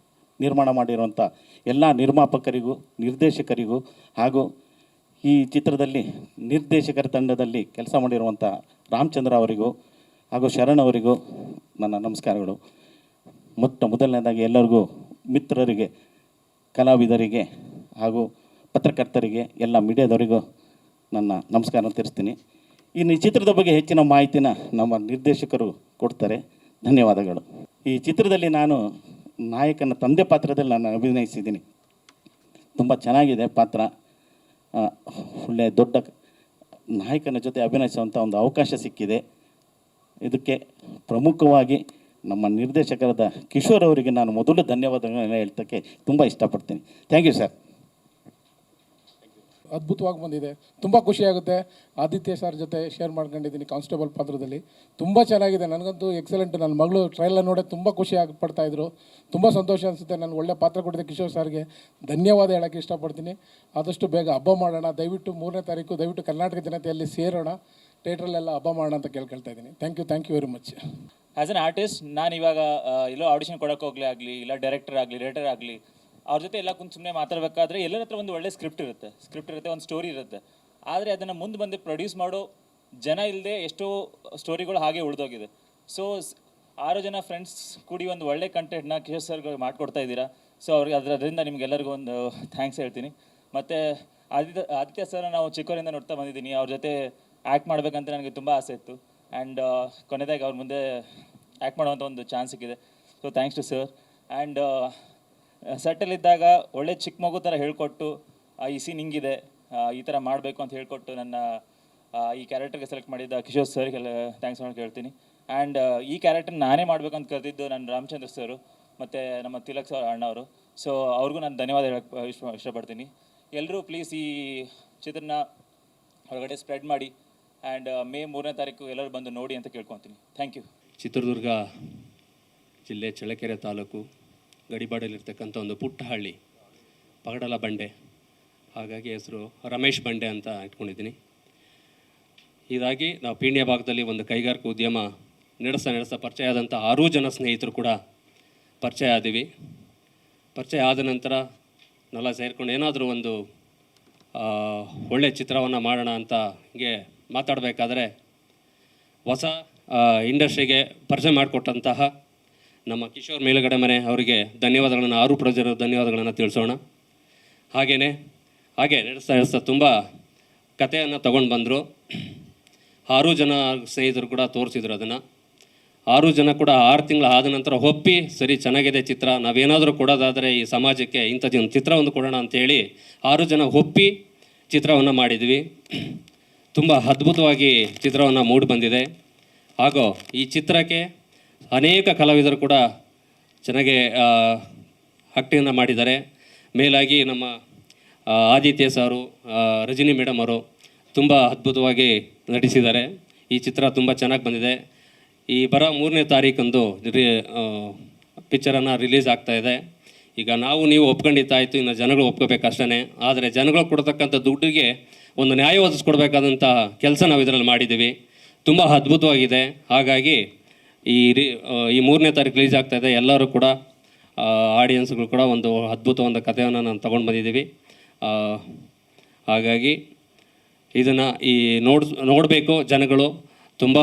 ನಿರ್ಮಾಣ ಮಾಡಿರುವಂಥ ಎಲ್ಲ ನಿರ್ಮಾಪಕರಿಗೂ, ನಿರ್ದೇಶಕರಿಗೂ ಹಾಗೂ ಈ ಚಿತ್ರದಲ್ಲಿ ನಿರ್ದೇಶಕರ ತಂಡದಲ್ಲಿ ಕೆಲಸ ಮಾಡಿರುವಂಥ ರಾಮಚಂದ್ರ ಅವರಿಗೂ ಹಾಗೂ ಶರಣ್ ಅವರಿಗೂ ನನ್ನ ನಮಸ್ಕಾರಗಳು. ಮೊದಲನೇದಾಗಿ ಎಲ್ಲರಿಗೂ, ಮಿತ್ರರಿಗೆ, ಕಲಾವಿದರಿಗೆ ಹಾಗೂ ಪತ್ರಕರ್ತರಿಗೆ, ಎಲ್ಲ ಮೀಡಿಯಾದವರಿಗೂ ನನ್ನ ನಮಸ್ಕಾರ ತಿಳಿಸ್ತೀನಿ. ಇನ್ನು ಈ ಚಿತ್ರದ ಬಗ್ಗೆ ಹೆಚ್ಚಿನ ಮಾಹಿತಿನ ನಮ್ಮ ನಿರ್ದೇಶಕರು ಕೊಡ್ತಾರೆ. ಧನ್ಯವಾದಗಳು. ಈ ಚಿತ್ರದಲ್ಲಿ ನಾನು ನಾಯಕನ ತಂದೆ ಪಾತ್ರದಲ್ಲಿ ನಾನು ಅಭಿನಯಿಸಿದ್ದೀನಿ. ತುಂಬ ಚೆನ್ನಾಗಿದೆ ಪಾತ್ರ. ಒಳ್ಳೆಯ ದೊಡ್ಡ ನಾಯಕನ ಜೊತೆ ಅಭಿನಯಿಸುವಂಥ ಒಂದು ಅವಕಾಶ ಸಿಕ್ಕಿದೆ. ಇದಕ್ಕೆ ಪ್ರಮುಖವಾಗಿ ನಮ್ಮ ನಿರ್ದೇಶಕರಾದ ಕಿಶೋರ್ ಅವರಿಗೆ ನಾನು ಮೊದಲು ಧನ್ಯವಾದಗಳನ್ನ ಹೇಳ್ತಕ್ಕೆ ತುಂಬ ಇಷ್ಟಪಡ್ತೀನಿ. Thank you sir. ಅದ್ಭುತವಾಗಿ ಬಂದಿದೆ, ತುಂಬ ಖುಷಿಯಾಗುತ್ತೆ. ಆದಿತ್ಯ ಸರ್ ಜೊತೆ ಶೇರ್ ಮಾಡ್ಕೊಂಡಿದ್ದೀನಿ ಕಾನ್ಸ್ಟೇಬಲ್ ಪಾತ್ರದಲ್ಲಿ. ತುಂಬ ಚೆನ್ನಾಗಿದೆ, ನನಗಂತೂ ಎಕ್ಸಲೆಂಟ್. ನನ್ನ ಮಗಳು ಟ್ರೈಲರ್ ನೋಡೇ ತುಂಬ ಖುಷಿಯಾಗಿ ಪಡ್ತಾಯಿದ್ರು. ತುಂಬ ಸಂತೋಷ ಅನಿಸುತ್ತೆ. ನನಗೆ ಒಳ್ಳೆ ಪಾತ್ರ ಕೊಟ್ಟಿದ್ದೆ ಕಿಶೋರ್ ಸರ್ಗೆ ಧನ್ಯವಾದ ಹೇಳೋಕ್ಕೆ ಇಷ್ಟಪಡ್ತೀನಿ. ಆದಷ್ಟು ಬೇಗ ಹಬ್ಬ ಮಾಡೋಣ. ದಯವಿಟ್ಟು 3ನೇ ತಾರೀಕು ದಯವಿಟ್ಟು ಕರ್ನಾಟಕ ಜನತೆಯಲ್ಲಿ ಸೇರೋಣ, ಥಿಯೇಟ್ರಲ್ಲೆಲ್ಲ ಹಬ್ಬ ಮಾಡೋಣ ಅಂತ ಕೇಳ್ಕೊಳ್ತಾ ಇದ್ದೀನಿ. Thank you very much. As an artist ನಾನು ಇವಾಗ ಎಲ್ಲೋ ಆಡಿಷನ್ ಕೊಡೋಕೆ ಹೋಗಲಿ ಆಗಲಿ, ಇಲ್ಲ ಡೈರೆಕ್ಟರ್ ಆಗಲಿ, ರೈಟರ್ ಆಗಲಿ, ಅವ್ರ ಜೊತೆ ಎಲ್ಲ ಕುಂತು ಸುಮ್ಮನೆ ಮಾತಾಡಬೇಕಾದ್ರೆ ಎಲ್ಲರ ಹತ್ರ ಒಂದು ಒಳ್ಳೆ ಸ್ಕ್ರಿಪ್ಟ್ ಇರುತ್ತೆ, ಒಂದು ಸ್ಟೋರಿ ಇರುತ್ತೆ. ಆದರೆ ಅದನ್ನು ಮುಂದೆ ಬಂದು ಪ್ರೊಡ್ಯೂಸ್ ಮಾಡೋ ಜನ ಇಲ್ಲದೆ ಎಷ್ಟೋ ಸ್ಟೋರಿಗಳು ಹಾಗೆ ಉಳಿದೋಗಿದೆ. ಸೊ 6 ಜನ ಫ್ರೆಂಡ್ಸ್ ಕೂಡಿ ಒಂದು ಒಳ್ಳೆ ಕಂಟೆಂಟ್ನ ಕಿಶೋರ್ ಸರ್ಗೆ ಮಾಡಿಕೊಡ್ತಾ ಇದ್ದೀರಾ. ಸೊ ಅವ್ರಿಗೆ ಅದರಿಂದ ನಿಮಗೆಲ್ಲರಿಗೂ ಒಂದು ಥ್ಯಾಂಕ್ಸ್ ಹೇಳ್ತೀನಿ. ಮತ್ತು ಆದಿತ್ಯ ಸರ್ ನಾವು ಚಿಕ್ಕವರಿಂದ ನೋಡ್ತಾ ಬಂದಿದ್ದೀನಿ. ಅವ್ರ ಜೊತೆ ಆ್ಯಕ್ಟ್ ಮಾಡಬೇಕಂತ ನನಗೆ ತುಂಬ ಆಸೆ ಇತ್ತು. ಆ್ಯಂಡ್ ಕೊನೆದಾಗಿ ಅವ್ರ ಮುಂದೆ ಆ್ಯಕ್ಟ್ ಮಾಡುವಂಥ ಒಂದು ಚಾನ್ಸ್ ಸಿಕ್ಕಿದೆ. So thanks to sir. And ಸೆಟ್ಟಲ್ಲಿದ್ದಾಗ ಒಳ್ಳೆ ಚಿಕ್ಕ ಮಗು ಥರ ಹೇಳ್ಕೊಟ್ಟು, ಈ ಸೀನ್ ಹಿಂಗಿದೆ, ಈ ಥರ ಮಾಡಬೇಕು ಅಂತ ಹೇಳ್ಕೊಟ್ಟು ನನ್ನ ಈ ಕ್ಯಾರೆಕ್ಟರ್ಗೆ ಸೆಲೆಕ್ಟ್ ಮಾಡಿದ್ದ ಕಿಶೋರ್ ಸರ್ಗೆಲ್ಲ ಥ್ಯಾಂಕ್ಸ್ ಮಾಡೋಕ್ಕೆ ಹೇಳ್ತೀನಿ. ಆ್ಯಂಡ್ ಈ ಕ್ಯಾರೆಕ್ಟರ್ ನಾನೇ ಮಾಡಬೇಕಂತ ಕರೆದಿದ್ದು ನನ್ನ ರಾಮಚಂದ್ರ ಸರು ಮತ್ತು ನಮ್ಮ ತಿಲಕ್ ಸರ್ ಅಣ್ಣವರು. ಸೊ ಅವ್ರಿಗೂ ನಾನು ಧನ್ಯವಾದ ಹೇಳಕ್ಕೆ ಇಷ್ಟಪಡ್ತೀನಿ. ಎಲ್ಲರೂ ಪ್ಲೀಸ್ ಈ ಚಿತ್ರನ ಹೊರಗಡೆ ಸ್ಪ್ರೆಡ್ ಮಾಡಿ. ಆ್ಯಂಡ್ ಮೇ 3ನೇ ತಾರೀಕು ಎಲ್ಲರೂ ಬಂದು ನೋಡಿ ಅಂತ ಕೇಳ್ಕೊತೀನಿ. Thank you. ಚಿತ್ರದುರ್ಗ ಜಿಲ್ಲೆ ಚಳ್ಳಕೆರೆ ತಾಲೂಕು ಗಡಿಪಾಡಲ್ಲಿರ್ತಕ್ಕಂಥ ಒಂದು ಪುಟ್ಟ ಹಳ್ಳಿ, ಪಗಡಲ ಬಂಡೆ, ಹಾಗಾಗಿ ಹೆಸರು ರಮೇಶ್ ಬಂಡೆ ಅಂತ ಇಟ್ಕೊಂಡಿದ್ದೀನಿ. ಹೀಗಾಗಿ ನಾವು ಪೀಣ್ಯ ಭಾಗದಲ್ಲಿ ಒಂದು ಕೈಗಾರಿಕಾ ಉದ್ಯಮ ನಡೆಸ್ತಾ ಪರಿಚಯ ಆದಂಥ 6 ಜನ ಸ್ನೇಹಿತರು ಕೂಡ ಪರಿಚಯ ಆದೀವಿ. ಪರಿಚಯ ಆದ ನಂತರ ನಾವೆಲ್ಲ ಸೇರಿಕೊಂಡು ಏನಾದರೂ ಒಂದು ಒಳ್ಳೆಯ ಚಿತ್ರವನ್ನು ಮಾಡೋಣ ಅಂತ ಹೀಗೆ ಮಾತಾಡಬೇಕಾದ್ರೆ ಹೊಸ ಇಂಡಸ್ಟ್ರಿಗೆ ಪರಿಚಯ ಮಾಡಿಕೊಟ್ಟಂತಹ ನಮ್ಮ ಕಿಶೋರ್ ಮೇಲುಗಡೆ ಮನೆ ಅವರಿಗೆ ಧನ್ಯವಾದಗಳನ್ನು, 6 ಪ್ರೊಡ್ಯೂಸರ್ ಧನ್ಯವಾದಗಳನ್ನು ತಿಳಿಸೋಣ. ಹಾಗೆ ನಡೆಸ್ತಾ ತುಂಬ ಕಥೆಯನ್ನು ತೊಗೊಂಡು ಬಂದರು. 6 ಜನ ಸ್ನೇಹಿತರು ಕೂಡ ತೋರಿಸಿದ್ರು ಅದನ್ನು. 6 ಜನ ಕೂಡ 6 ತಿಂಗಳು ಆದ ನಂತರ ಒಪ್ಪಿ ಸರಿ ಚೆನ್ನಾಗಿದೆ ಚಿತ್ರ, ನಾವೇನಾದರೂ ಕೊಡೋದಾದರೆ ಈ ಸಮಾಜಕ್ಕೆ ಇಂಥದ್ದು ಚಿತ್ರವನ್ನು ಕೊಡೋಣ ಅಂತೇಳಿ 6 ಜನ ಒಪ್ಪಿ ಚಿತ್ರವನ್ನು ಮಾಡಿದ್ವಿ. ತುಂಬ ಅದ್ಭುತವಾಗಿ ಚಿತ್ರವನ್ನು ಮೂಡಿ ಬಂದಿದೆ. ಹಾಗೂ ಈ ಚಿತ್ರಕ್ಕೆ ಅನೇಕ ಕಲಾವಿದರು ಕೂಡ ಚೆನ್ನಾಗಿ ಆ್ಯಕ್ಟಿಂಗನ್ನು ಮಾಡಿದ್ದಾರೆ. ಮೇಲಾಗಿ ನಮ್ಮ ಆದಿತ್ಯ ಸಾರು, ರಜನಿ ಮೇಡಮ್ ಅವರು ತುಂಬ ಅದ್ಭುತವಾಗಿ ನಟಿಸಿದ್ದಾರೆ. ಈ ಚಿತ್ರ ತುಂಬ ಚೆನ್ನಾಗಿ ಬಂದಿದೆ. ಈ 3ನೇ ತಾರೀಕಂದು ಪಿಕ್ಚರನ್ನು ರಿಲೀಸ್ ಆಗ್ತಾಯಿದೆ. ಈಗ ನೀವು ಒಪ್ಕೊಂಡಿದ್ದಾಯಿತು, ಇನ್ನು ಜನಗಳು ಒಪ್ಕೋಬೇಕಷ್ಟೇ. ಆದರೆ ಜನಗಳು ಕೊಡ್ತಕ್ಕಂಥ ದುಡ್ಡಿಗೆ ಒಂದು ನ್ಯಾಯ ಒದಗಿಸ್ಕೊಡ್ಬೇಕಾದಂಥ ಕೆಲಸ ನಾವು ಇದರಲ್ಲಿ ಮಾಡಿದ್ದೀವಿ. ತುಂಬ ಅದ್ಭುತವಾಗಿದೆ. ಹಾಗಾಗಿ ಈ 3ನೇ ತಾರೀಕು ರಿಲೀಸ್ ಆಗ್ತಾಯಿದೆ. ಎಲ್ಲರೂ ಕೂಡ ಆಡಿಯನ್ಸ್ಗಳು ಕೂಡ ಒಂದು ಅದ್ಭುತವಾದ ಕಥೆಯನ್ನು ನಾನು ತೊಗೊಂಡು ಬಂದಿದ್ದೀವಿ. ಹಾಗಾಗಿ ಇದನ್ನು ನೋಡಬೇಕು ಜನಗಳು. ತುಂಬ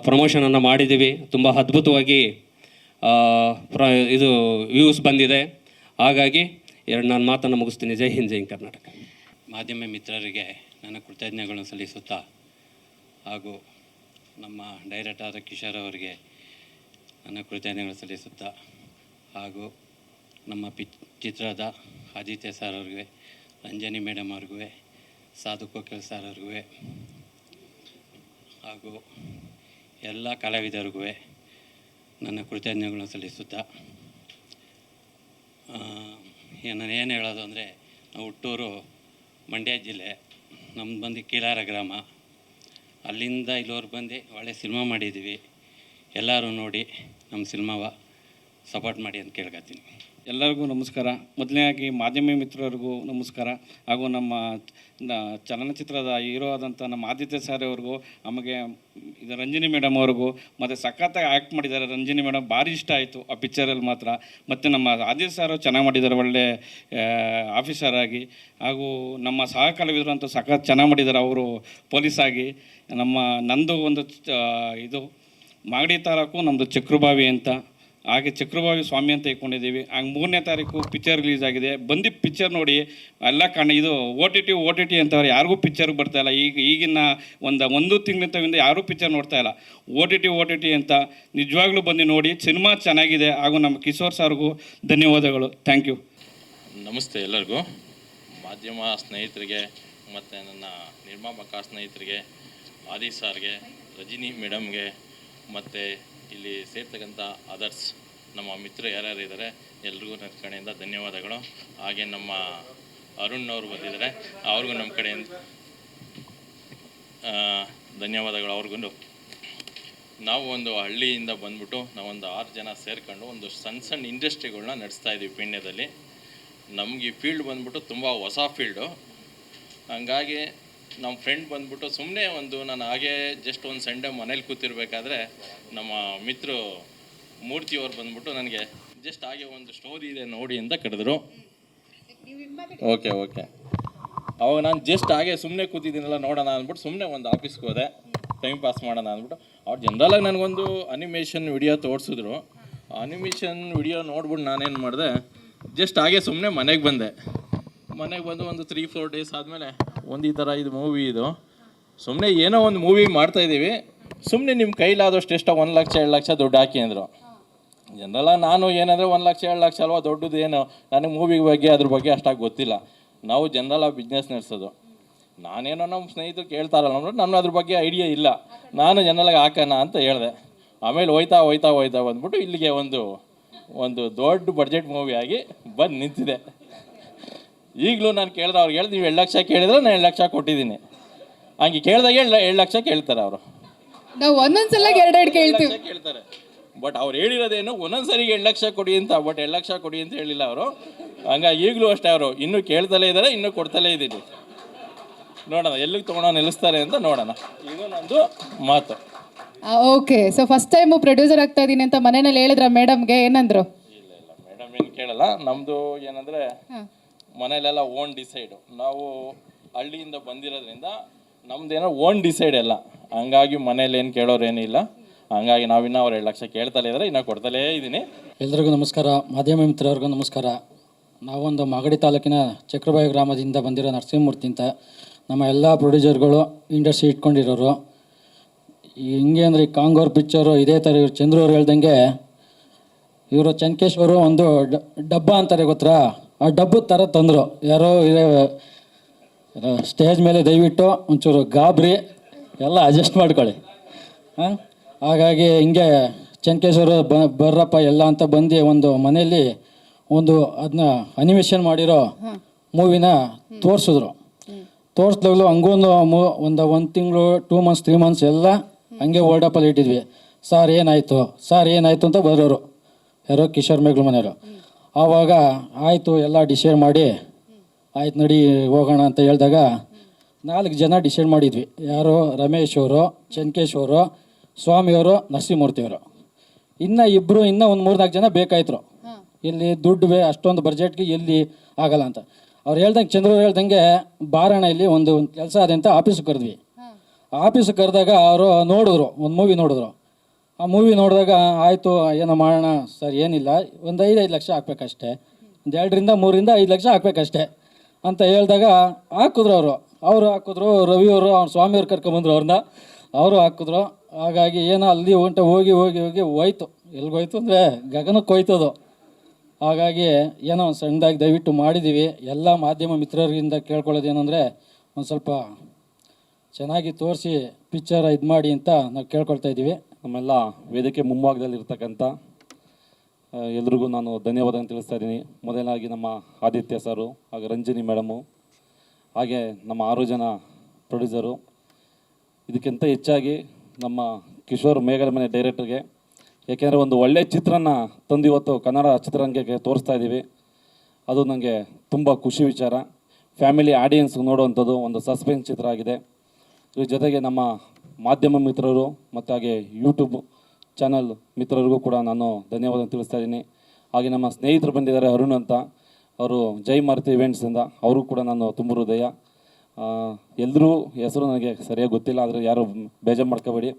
ಪ್ರಮೋಷನನ್ನು ಮಾಡಿದ್ದೀವಿ. ತುಂಬ ಅದ್ಭುತವಾಗಿ ಇದು ವ್ಯೂಸ್ ಬಂದಿದೆ. ಹಾಗಾಗಿ ನಾನು ಮಾತನ್ನು ಮುಗಿಸ್ತೀನಿ. ಜೈ ಹಿಂದ್, ಜೈ ಕರ್ನಾಟಕ. ಮಾಧ್ಯಮ ಮಿತ್ರರಿಗೆ ನನ್ನ ಕೃತಜ್ಞತೆಗಳನ್ನು ಸಲ್ಲಿಸುತ್ತಾ, ಹಾಗೂ ನಮ್ಮ ಡೈರೆಕ್ಟರ್ ಆದ ಕಿಶೋರ್ ಅವರಿಗೆ ನನ್ನ ಕೃತಜ್ಞತೆಗಳನ್ನು ಸಲ್ಲಿಸುತ್ತಾ, ಹಾಗೂ ನಮ್ಮ ಚಿತ್ರದ ಆದಿತ್ಯ ಸರ್ ಅವ್ರಿಗೆ, ರಂಜನಿ ಮೇಡಮ್ ಅವ್ರಿಗೂ, ಸಾಧು ಕೋಕಿಲ್ ಸರ್ ಅವ್ರಿಗೂ, ಹಾಗೂ ಎಲ್ಲ ಕಲಾವಿದರಿಗೂ ನನ್ನ ಕೃತಜ್ಞತೆಗಳನ್ನು ಸಲ್ಲಿಸುತ್ತಾ, ನಾನು ಏನು ಹೇಳೋದು ಅಂದರೆ, ನಾವು ಹುಟ್ಟೂರು ಮಂಡ್ಯ ಜಿಲ್ಲೆ, ನಮ್ದು ಬಂದು ಕೀಲಾರ ಗ್ರಾಮ. ಅಲ್ಲಿಂದ ಇಲ್ಲಿವರೆಗೆ ಬಂದು ಒಳ್ಳೆ ಸಿನಿಮಾ ಮಾಡಿದ್ದೀವಿ. ಎಲ್ಲರೂ ನೋಡಿ ನಮ್ಮ ಸಿನಿಮಾವ ಸಪೋರ್ಟ್ ಮಾಡಿ ಅಂತ ಕೇಳ್ಕೊತೀನಿ. ಎಲ್ಲರಿಗೂ ನಮಸ್ಕಾರ. ಮೊದಲನೇದಾಗಿ ಮಾಧ್ಯಮ ಮಿತ್ರರಿಗೂ ನಮಸ್ಕಾರ, ಹಾಗೂ ನಮ್ಮ ಚಲನಚಿತ್ರದ ಹೀರೋ ಆದಂಥ ನಮ್ಮ ಆದಿತ್ಯ ಸರ್ ಅವ್ರಿಗೂ, ಆಮೇಲೆ ಇದು ರಂಜಿನಿ ಮೇಡಮ್ ಅವ್ರಿಗೂ, ಮತ್ತು ಸಖತ್ತಾಗಿ ಆ್ಯಕ್ಟ್ ಮಾಡಿದ್ದಾರೆ. ರಂಜಿನಿ ಮೇಡಮ್ ಭಾರಿ ಇಷ್ಟ ಆಯಿತು ಆ ಪಿಕ್ಚರಲ್ಲಿ ಮಾತ್ರ. ಮತ್ತು ನಮ್ಮ ಆದಿತ್ಯ ಸರ್ ಚೆನ್ನಾಗಿ ಮಾಡಿದ್ದಾರೆ, ಒಳ್ಳೆ ಆಫೀಸರ್ ಆಗಿ. ಹಾಗೂ ನಮ್ಮ ಸಹ ಕಲಾವಿದರು ಅಂತೂ ಸಖತ್ ಚೆನ್ನಾಗಿ ಮಾಡಿದ್ದಾರೆ. ಅವರು ಪೊಲೀಸಾಗಿ. ನಂದು ಒಂದು ಇದು ಮಾಗಡಿ ತಾಲೂಕು, ನಮ್ಮದು ಚಕ್ರಬಾವಿ ಅಂತ. ಹಾಗೆ ಚಕ್ರಭಾವಿ ಸ್ವಾಮಿ ಅಂತ ಇಟ್ಕೊಂಡಿದ್ದೀವಿ. ಹಾಗೆ 3ನೇ ತಾರೀಕು ಪಿಕ್ಚರ್ ರಿಲೀಸ್ ಆಗಿದೆ. ಬಂದು ಪಿಕ್ಚರ್ ನೋಡಿ ಎಲ್ಲ ಇದು ಓ ಟಿ ಟಿ ಅಂತವ್ರು ಯಾರಿಗೂ ಪಿಕ್ಚರ್ಗೆ ಬರ್ತಾಯಿಲ್ಲ. ಈಗಿನ ಒಂದು ತಿಂಗಳಿಂದ ಯಾರೂ ಪಿಕ್ಚರ್ ನೋಡ್ತಾಯಿಲ್ಲ. ಓ ಟಿ ಟಿ ಅಂತ ನಿಜವಾಗ್ಲೂ ಬಂದು ನೋಡಿ. ಸಿನಿಮಾ ಚೆನ್ನಾಗಿದೆ. ಹಾಗೂ ನಮ್ಮ ಕಿಶೋರ್ ಸರ್ಗೂ ಧನ್ಯವಾದಗಳು. Thank you. ನಮಸ್ತೆ ಎಲ್ಲರಿಗೂ. ಮಾಧ್ಯಮ ಸ್ನೇಹಿತರಿಗೆ ಮತ್ತು ನನ್ನ ನಿರ್ಮಾಪಕ ಸ್ನೇಹಿತರಿಗೆ, ಆದಿ ಸಾರ್ಗೆ, ರಜಿನಿ ಮೇಡಮ್ಗೆ, ಮತ್ತು ಇಲ್ಲಿ ಸೇರ್ತಕ್ಕಂಥ ಅದರ್ಸ್ ನಮ್ಮ ಮಿತ್ರರು ಯಾರ್ಯಾರು ಇದ್ದಾರೆ ಎಲ್ರಿಗೂ ನನ್ನ ಕಡೆಯಿಂದ ಧನ್ಯವಾದಗಳು. ಹಾಗೆ ನಮ್ಮ ಅರುಣ್ ಅವರು ಬಂದಿದ್ದಾರೆ, ಅವ್ರಿಗೂ ನಮ್ಮ ಕಡೆಯಿಂದ ಧನ್ಯವಾದಗಳು. ಅವ್ರಿಗೂ ನಾವು ಒಂದು ಹಳ್ಳಿಯಿಂದ ಬಂದ್ಬಿಟ್ಟು ನಾವೊಂದು 6 ಜನ ಸೇರ್ಕೊಂಡು ಒಂದು ಸಣ್ಣ ಇಂಡಸ್ಟ್ರಿಗಳನ್ನ ನಡೆಸ್ತಾ ಇದ್ದೀವಿ ಪೀಣ್ಯದಲ್ಲಿ. ನಮಗೆ ಈ ಫೀಲ್ಡ್ ಬಂದ್ಬಿಟ್ಟು ತುಂಬ ಹೊಸ ಫೀಲ್ಡು. ಹಂಗಾಗಿ ನಮ್ಮ ಫ್ರೆಂಡ್ ಬಂದ್ಬಿಟ್ಟು ಸುಮ್ಮನೆ ನಾನು ಹಾಗೆ ಜಸ್ಟ್ ಒಂದು ಸಂಡೇ ಮನೇಲಿ ಕೂತಿರ್ಬೇಕಾದ್ರೆ ನಮ್ಮ ಮಿತ್ರರು ಮೂರ್ತಿಯವ್ರು ಬಂದ್ಬಿಟ್ಟು ನನಗೆ ಜಸ್ಟ್ ಹಾಗೆ ಒಂದು ಸ್ಟೋರಿ ಇದೆ ನೋಡಿ ಅಂತ ಕರೆದ್ರು. ಓಕೆ ಅವಾಗ ನಾನು ಜಸ್ಟ್ ಹಾಗೆ ಸುಮ್ಮನೆ ಕೂತಿದ್ದೀನಲ್ಲ ನೋಡೋಣ ಅಂದ್ಬಿಟ್ಟು ಸುಮ್ಮನೆ ಒಂದು ಆಫೀಸ್ಗೆ ಹೋದೆ, ಟೈಮ್ ಪಾಸ್ ಮಾಡೋಣ ಅಂದ್ಬಿಟ್ಟು. ಅವ್ರು ಜನರಲಾಗಿ ನನಗೊಂದು ಅನಿಮೇಷನ್ ವಿಡಿಯೋ ತೋರಿಸಿದ್ರು. ಅನಿಮೇಷನ್ ವಿಡಿಯೋ ನೋಡ್ಬಿಟ್ಟು ನಾನೇನು ಮಾಡಿದೆ, ಜಸ್ಟ್ ಹಾಗೆ ಸುಮ್ಮನೆ ಮನೆಗೆ ಬಂದು ಒಂದು 3-4 ಡೇಸ್ ಆದಮೇಲೆ ಈ ಥರ ಇದು ಮೂವಿ ಇದು ಸುಮ್ಮನೆ ಏನೋ ಒಂದು ಮೂವಿ ಮಾಡ್ತಾಯಿದ್ದೀವಿ, ಸುಮ್ಮನೆ ನಿಮ್ಮ ಕೈಲಾದಷ್ಟು ಎಷ್ಟೋ 1 ಲಕ್ಷ 2 ಲಕ್ಷ ದುಡ್ಡು ಹಾಕಿ ಅಂದರು. ಜನರಲ್ಲ ನಾನು ಏನಂದರೆ 1 ಲಕ್ಷ 2 ಲಕ್ಷ ಅಲ್ವಾ ದೊಡ್ಡದು ಏನು, ನನಗೆ ಮೂವಿ ಬಗ್ಗೆ ಅದ್ರ ಬಗ್ಗೆ ಅಷ್ಟಾಗಿ ಗೊತ್ತಿಲ್ಲ. ನಾವು ಜನರಲ್ಲ ಬಿಸ್ನೆಸ್ ನಡೆಸೋದು. ನಾನೇನೋ ನಮ್ಮ ಸ್ನೇಹಿತರು ಕೇಳ್ತಾರಲ್ಲ ಅಂದ್ಬಿಟ್ಟು ನನ್ನ ಅದ್ರ ಬಗ್ಗೆ ಐಡಿಯಾ ಇಲ್ಲ. ನಾನು ಜನರಲ್ಲಾಗಿ ಹಾಕೋಣ ಅಂತ ಹೇಳಿದೆ. ಆಮೇಲೆ ಹೋಯ್ತಾ ಬಂದ್ಬಿಟ್ಟು ಇಲ್ಲಿಗೆ ಒಂದು ದೊಡ್ಡ ಬಡ್ಜೆಟ್ ಮೂವಿ ಆಗಿ ಬಂದು ನಿಂತಿದೆ. ಈಗಲೂ ನಾನು ಕೇಳಿದ್ರೆ ಅವ್ರು ಹೇಳಿದ್ ನೀವು 2 ಲಕ್ಷ ಕೇಳಿದ್ರೆ ನಾನು 2 ಲಕ್ಷ ಕೊಟ್ಟಿದ್ದೀನಿ. ಹಂಗೆ ಕೇಳಿದಾಗ 2 ಲಕ್ಷ ಕೇಳ್ತಾರೆ ಅವರು. ನಾವು ಒಂದೊಂದ್ಸಲ 2 ಕೇಳ್ತೀವಿ ಕೇಳ್ತಾರೆ. ಬಟ್ ಅವ್ರು ಹೇಳಿರೋದೇನು ಒಂದೊಂದು ಸರಿಗೆ 2 ಲಕ್ಷ ಕೊಡಿ ಅಂತ, ಬಟ್ 2 ಲಕ್ಷ ಕೊಡಿ ಅಂತ ಹೇಳಿಲ್ಲ ಅವರು. ಹಂಗಾಗಿ ಈಗಲೂ ಅಷ್ಟೇ ಅವರು ಇನ್ನೂ ಕೇಳ್ತಲೇ ಇದ್ದಾರೆ, ಇನ್ನೂ ಕೊಡ್ತಲೇ ಇದ್ದೀನಿ. ನೋಡೋಣ ಎಲ್ಲಿಗೆ ತೊಗೊಂಡು ನಿಲ್ಲಿಸ್ತಾರೆ ಅಂತ ನೋಡೋಣ. ಇದು ನಂದು ಮಾತು. Okay, so first time producer ಆಗ್ತಾ ಇದ್ದೀನಿ ಅಂತ ಮನೆಯಲ್ಲಿ ಹೇಳಿದ್ರ ಮೇಡಮ್ಗೆ, ಏನಂದ್ರು? ಇಲ್ಲ ಮೇಡಮ್ ಏನು ಕೇಳಲ್ಲ. ನಮ್ಮದು ಏನಂದರೆ ಮನೇಲೆಲ್ಲ ಓನ್ ಡಿಸೈಡು. ನಾವು ಹಳ್ಳಿಯಿಂದ ಬಂದಿರೋದ್ರಿಂದ ನಮ್ದೇನೋ ಓನ್ ಡಿಸೈಡ್ ಎಲ್ಲ, ಹಂಗಾಗಿ ಮನೇಲಿ ಏನು ಕೇಳೋರು ಏನಿಲ್ಲ. ಹಂಗಾಗಿ ನಾವಿನ್ನೂ ಅವ್ರು 2 ಲಕ್ಷ ಕೇಳ್ತಲೇ ಇದ್ದಾರೆ, ಇನ್ನೂ ಕೊಡ್ತಲೇ ಇದ್ದೀನಿ. ಎಲ್ರಿಗೂ ನಮಸ್ಕಾರ, ಮಾಧ್ಯಮ ಮಿತ್ರರಿಗೂ ನಮಸ್ಕಾರ. ನಾವೊಂದು ಮಾಗಡಿ ತಾಲೂಕಿನ ಚಕ್ರಬಾಯಿ ಗ್ರಾಮದಿಂದ ಬಂದಿರೋ ನರಸಿಂಹಮೂರ್ತಿ ಅಂತ. ನಮ್ಮ ಎಲ್ಲ ಪ್ರೊಡ್ಯೂಸರ್ಗಳು ಇಂಡಸ್ಟ್ರಿ ಇಟ್ಕೊಂಡಿರೋರು. ಹಿಂಗೆ ಅಂದರೆ ಈ ಕಾಂಗೋರ್ ಪಿಕ್ಚರು ಇದೇ ಥರ ಇವ್ರು ಚಂದ್ರು ಅವ್ರು ಹೇಳ್ದಂಗೆ ಇವರು ಚನ್ಕೇಶ್ ಅವರು ಒಂದು ಡಬ್ಬ ಅಂತಾರೆ ಗೊತ್ತಾ, ಆ ಡಬ್ಬದ ಥರ ತಂದರು. ಯಾರೋ ಸ್ಟೇಜ್ ಮೇಲೆ ದಯವಿಟ್ಟು ಒಂಚೂರು ಗಾಬರಿ ಎಲ್ಲ ಅಡ್ಜಸ್ಟ್ ಮಾಡ್ಕೊಳ್ಳಿ. ಹಾಗಾಗಿ ಹಿಂಗೆ ಚನ್ಕೇಶ್ವರು ಬರ್ರಪ್ಪ ಎಲ್ಲ ಅಂತ ಬಂದು ಒಂದು ಮನೆಯಲ್ಲಿ ಒಂದು ಅದನ್ನ ಅನಿಮೇಷನ್ ಮಾಡಿರೋ ಮೂವಿನ ತೋರಿಸಿದ್ರು. ತೋರಿಸ್ದಾಗಲೂ ಹಂಗೊಂದು ಒಂದು ತಿಂಗಳು 2 ಮಂತ್ಸ್ 3 ಮಂತ್ಸ್ ಎಲ್ಲ ಹಂಗೆ ವರ್ಲ್ಡಪ್ಪಲ್ಲಿ ಇಟ್ಟಿದ್ವಿ. ಸರ್ ಏನಾಯಿತು ಅಂತ ಬರೋರು ಯಾರೋ ಕಿಶೋರ್ ಮೇಘ್ಲ ಮನೆಯವರು. ಆವಾಗ ಆಯಿತು ಎಲ್ಲ ಡಿಸೈಡ್ ಮಾಡಿ ಆಯ್ತು ನಡಿ ಹೋಗೋಣ ಅಂತ ಹೇಳಿದಾಗ 4 ಜನ ಡಿಸೈಡ್ ಮಾಡಿದ್ವಿ. ಯಾರು? ರಮೇಶ್ ಅವರು, ಚನ್ಕೇಶ್ ಅವರು, ಸ್ವಾಮಿಯವರು, ನರಸಿಂಹಮೂರ್ತಿಯವರು. ಇನ್ನೂ ಒಂದು 3-4 ಜನ ಬೇಕಾಯ್ತರು. ಇಲ್ಲಿ ದುಡ್ಡು ಅಷ್ಟೊಂದು ಬಡ್ಜೆಟ್ಗೆ ಎಲ್ಲಿ ಆಗಲ್ಲ ಅಂತ ಅವ್ರು ಹೇಳ್ದಂಗೆ, ಚಂದ್ರವ್ರು ಹೇಳ್ದಂಗೆ ಬಾರಣ ಇಲ್ಲಿ ಒಂದು ಕೆಲಸ ಅದೇ ಅಂತ ಆಫೀಸಿಗೆ ಕರೆದ್ವಿ. ಆಫೀಸಿಗೆ ಕರೆದಾಗ ಅವರು ನೋಡಿದ್ರು, ಒಂದು ಮೂವಿ ನೋಡಿದ್ರು. ಆ ಮೂವಿ ನೋಡಿದಾಗ ಆಯಿತು ಏನೋ ಮಾಡೋಣ ಸರ್, ಏನಿಲ್ಲ ಒಂದು 5 ಲಕ್ಷ ಹಾಕ್ಬೇಕಷ್ಟೇ, ಒಂದು 2-3 5 ಲಕ್ಷ ಹಾಕ್ಬೇಕಷ್ಟೇ ಅಂತ ಹೇಳಿದಾಗ ಹಾಕಿದ್ರು. ಅವರು ಹಾಕಿದ್ರು. ರವಿಯವರು ಅವ್ರ ಸ್ವಾಮಿಯವ್ರು ಕರ್ಕೊಂಬಂದ್ರು, ಅವರು ಹಾಕಿದ್ರು. ಹಾಗಾಗಿ ಏನೋ ಅಲ್ಲಿ ಹೋಗಿ ಹೋಯ್ತು. ಎಲ್ಲಿಗೋಯ್ತು ಅಂದರೆ ಗಗನಕ್ಕೆ ಹೋಯ್ತದು. ಹಾಗಾಗಿ ಏನೋ ಒಂದು ಸಣ್ಣದಾಗಿ ದಯವಿಟ್ಟು ಮಾಡಿದ್ದೀವಿ. ಎಲ್ಲ ಮಾಧ್ಯಮ ಮಿತ್ರರಿಂದ ಕೇಳ್ಕೊಳ್ಳೋದೇನೆಂದರೆ ಒಂದು ಸ್ವಲ್ಪ ಚೆನ್ನಾಗಿ ತೋರಿಸಿ ಪಿಕ್ಚರ್ ಇದು ಮಾಡಿ ಅಂತ ನಾವು ಕೇಳ್ಕೊಳ್ತಾ ಇದ್ದೀವಿ. ನಮ್ಮೆಲ್ಲ ವೇದಿಕೆ ಮುಂಭಾಗದಲ್ಲಿರ್ತಕ್ಕಂಥ ಎಲ್ರಿಗೂ ನಾನು ಧನ್ಯವಾದ ತಿಳಿಸ್ತಾ ಇದ್ದೀನಿ. ಮೊದಲಾಗಿ ನಮ್ಮ ಆದಿತ್ಯ ಸರು, ಹಾಗೆ ರಂಜಿನಿ ಮೇಡಮು, ಹಾಗೆ ನಮ್ಮ 6 ಜನ ಪ್ರೊಡ್ಯೂಸರು, ಇದಕ್ಕಿಂತ ಹೆಚ್ಚಾಗಿ ನಮ್ಮ ಕಿಶೋರ್ ಮೇಘಲ ಮನೆ ಡೈರೆಕ್ಟರ್ಗೆ. ಏಕೆಂದರೆ ಒಂದು ಒಳ್ಳೆಯ ಚಿತ್ರನ ತಂದು ಇವತ್ತು ಕನ್ನಡ ಚಿತ್ರರಂಗಕ್ಕೆ ತೋರಿಸ್ತಾ ಇದ್ದೀವಿ. ಅದು ನನಗೆ ತುಂಬ ಖುಷಿ ವಿಚಾರ. ಫ್ಯಾಮಿಲಿ ಆಡಿಯನ್ಸ್ ನೋಡುವಂಥದ್ದು ಒಂದು ಸಸ್ಪೆನ್ಸ್ ಚಿತ್ರ ಆಗಿದೆ. ಇದ್ರ ಜೊತೆಗೆ ನಮ್ಮ ಮಾಧ್ಯಮ ಮಿತ್ರರು ಮತ್ತು ಹಾಗೆ ಯೂಟ್ಯೂಬ್ ಚಾನಲ್ ಮಿತ್ರರಿಗೂ ಕೂಡ ನಾನು ಧನ್ಯವಾದ ತಿಳಿಸ್ತಾ ಇದ್ದೀನಿ. ಹಾಗೆ ನಮ್ಮ ಸ್ನೇಹಿತರು ಬಂದಿದ್ದಾರೆ, ಅರುಣ್ ಅಂತ, ಅವರು ಜೈ ಮಾರುತಿ ಇವೆಂಟ್ಸಿಂದ, ಅವರು ಕೂಡ ನಾನು ತುಂಬ ಹೃದಯ. ಎಲ್ಲರೂ ಹೆಸರು ನನಗೆ ಸರಿಯಾಗಿ ಗೊತ್ತಿಲ್ಲ, ಆದರೆ ಯಾರು ಬೇಜಾರು ಮಾಡ್ಕೋಬೇಡಿ.